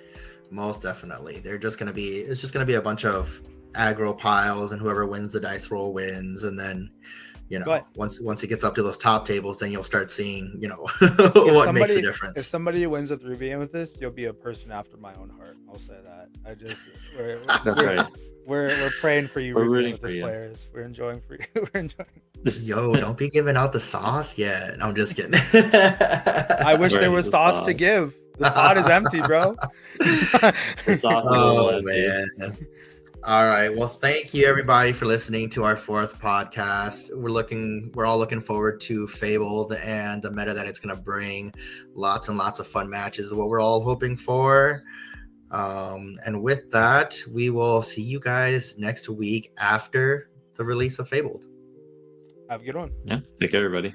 Most definitely, it's just gonna be a bunch of aggro piles, and whoever wins the dice roll wins, and then. Once it gets up to those top tables, then you'll start seeing, what makes the difference. If somebody wins a 3v Amethyst, you'll be a person after my own heart. I'll say that. That's right. We're praying for you. We're rooting for you. Players. We're enjoying for you. We're enjoying. Yo, don't be giving out the sauce yet. No, I'm just kidding. I wish there was sauce to give. The pot is empty, bro. The sauce is oh man. All right. Well, thank you everybody for listening to our 4th podcast. We're all looking forward to Fabled and the meta that it's going to bring. Lots and lots of fun matches is what we're all hoping for. And with that, we will see you guys next week after the release of Fabled. Have a good one. Yeah. Take care, everybody.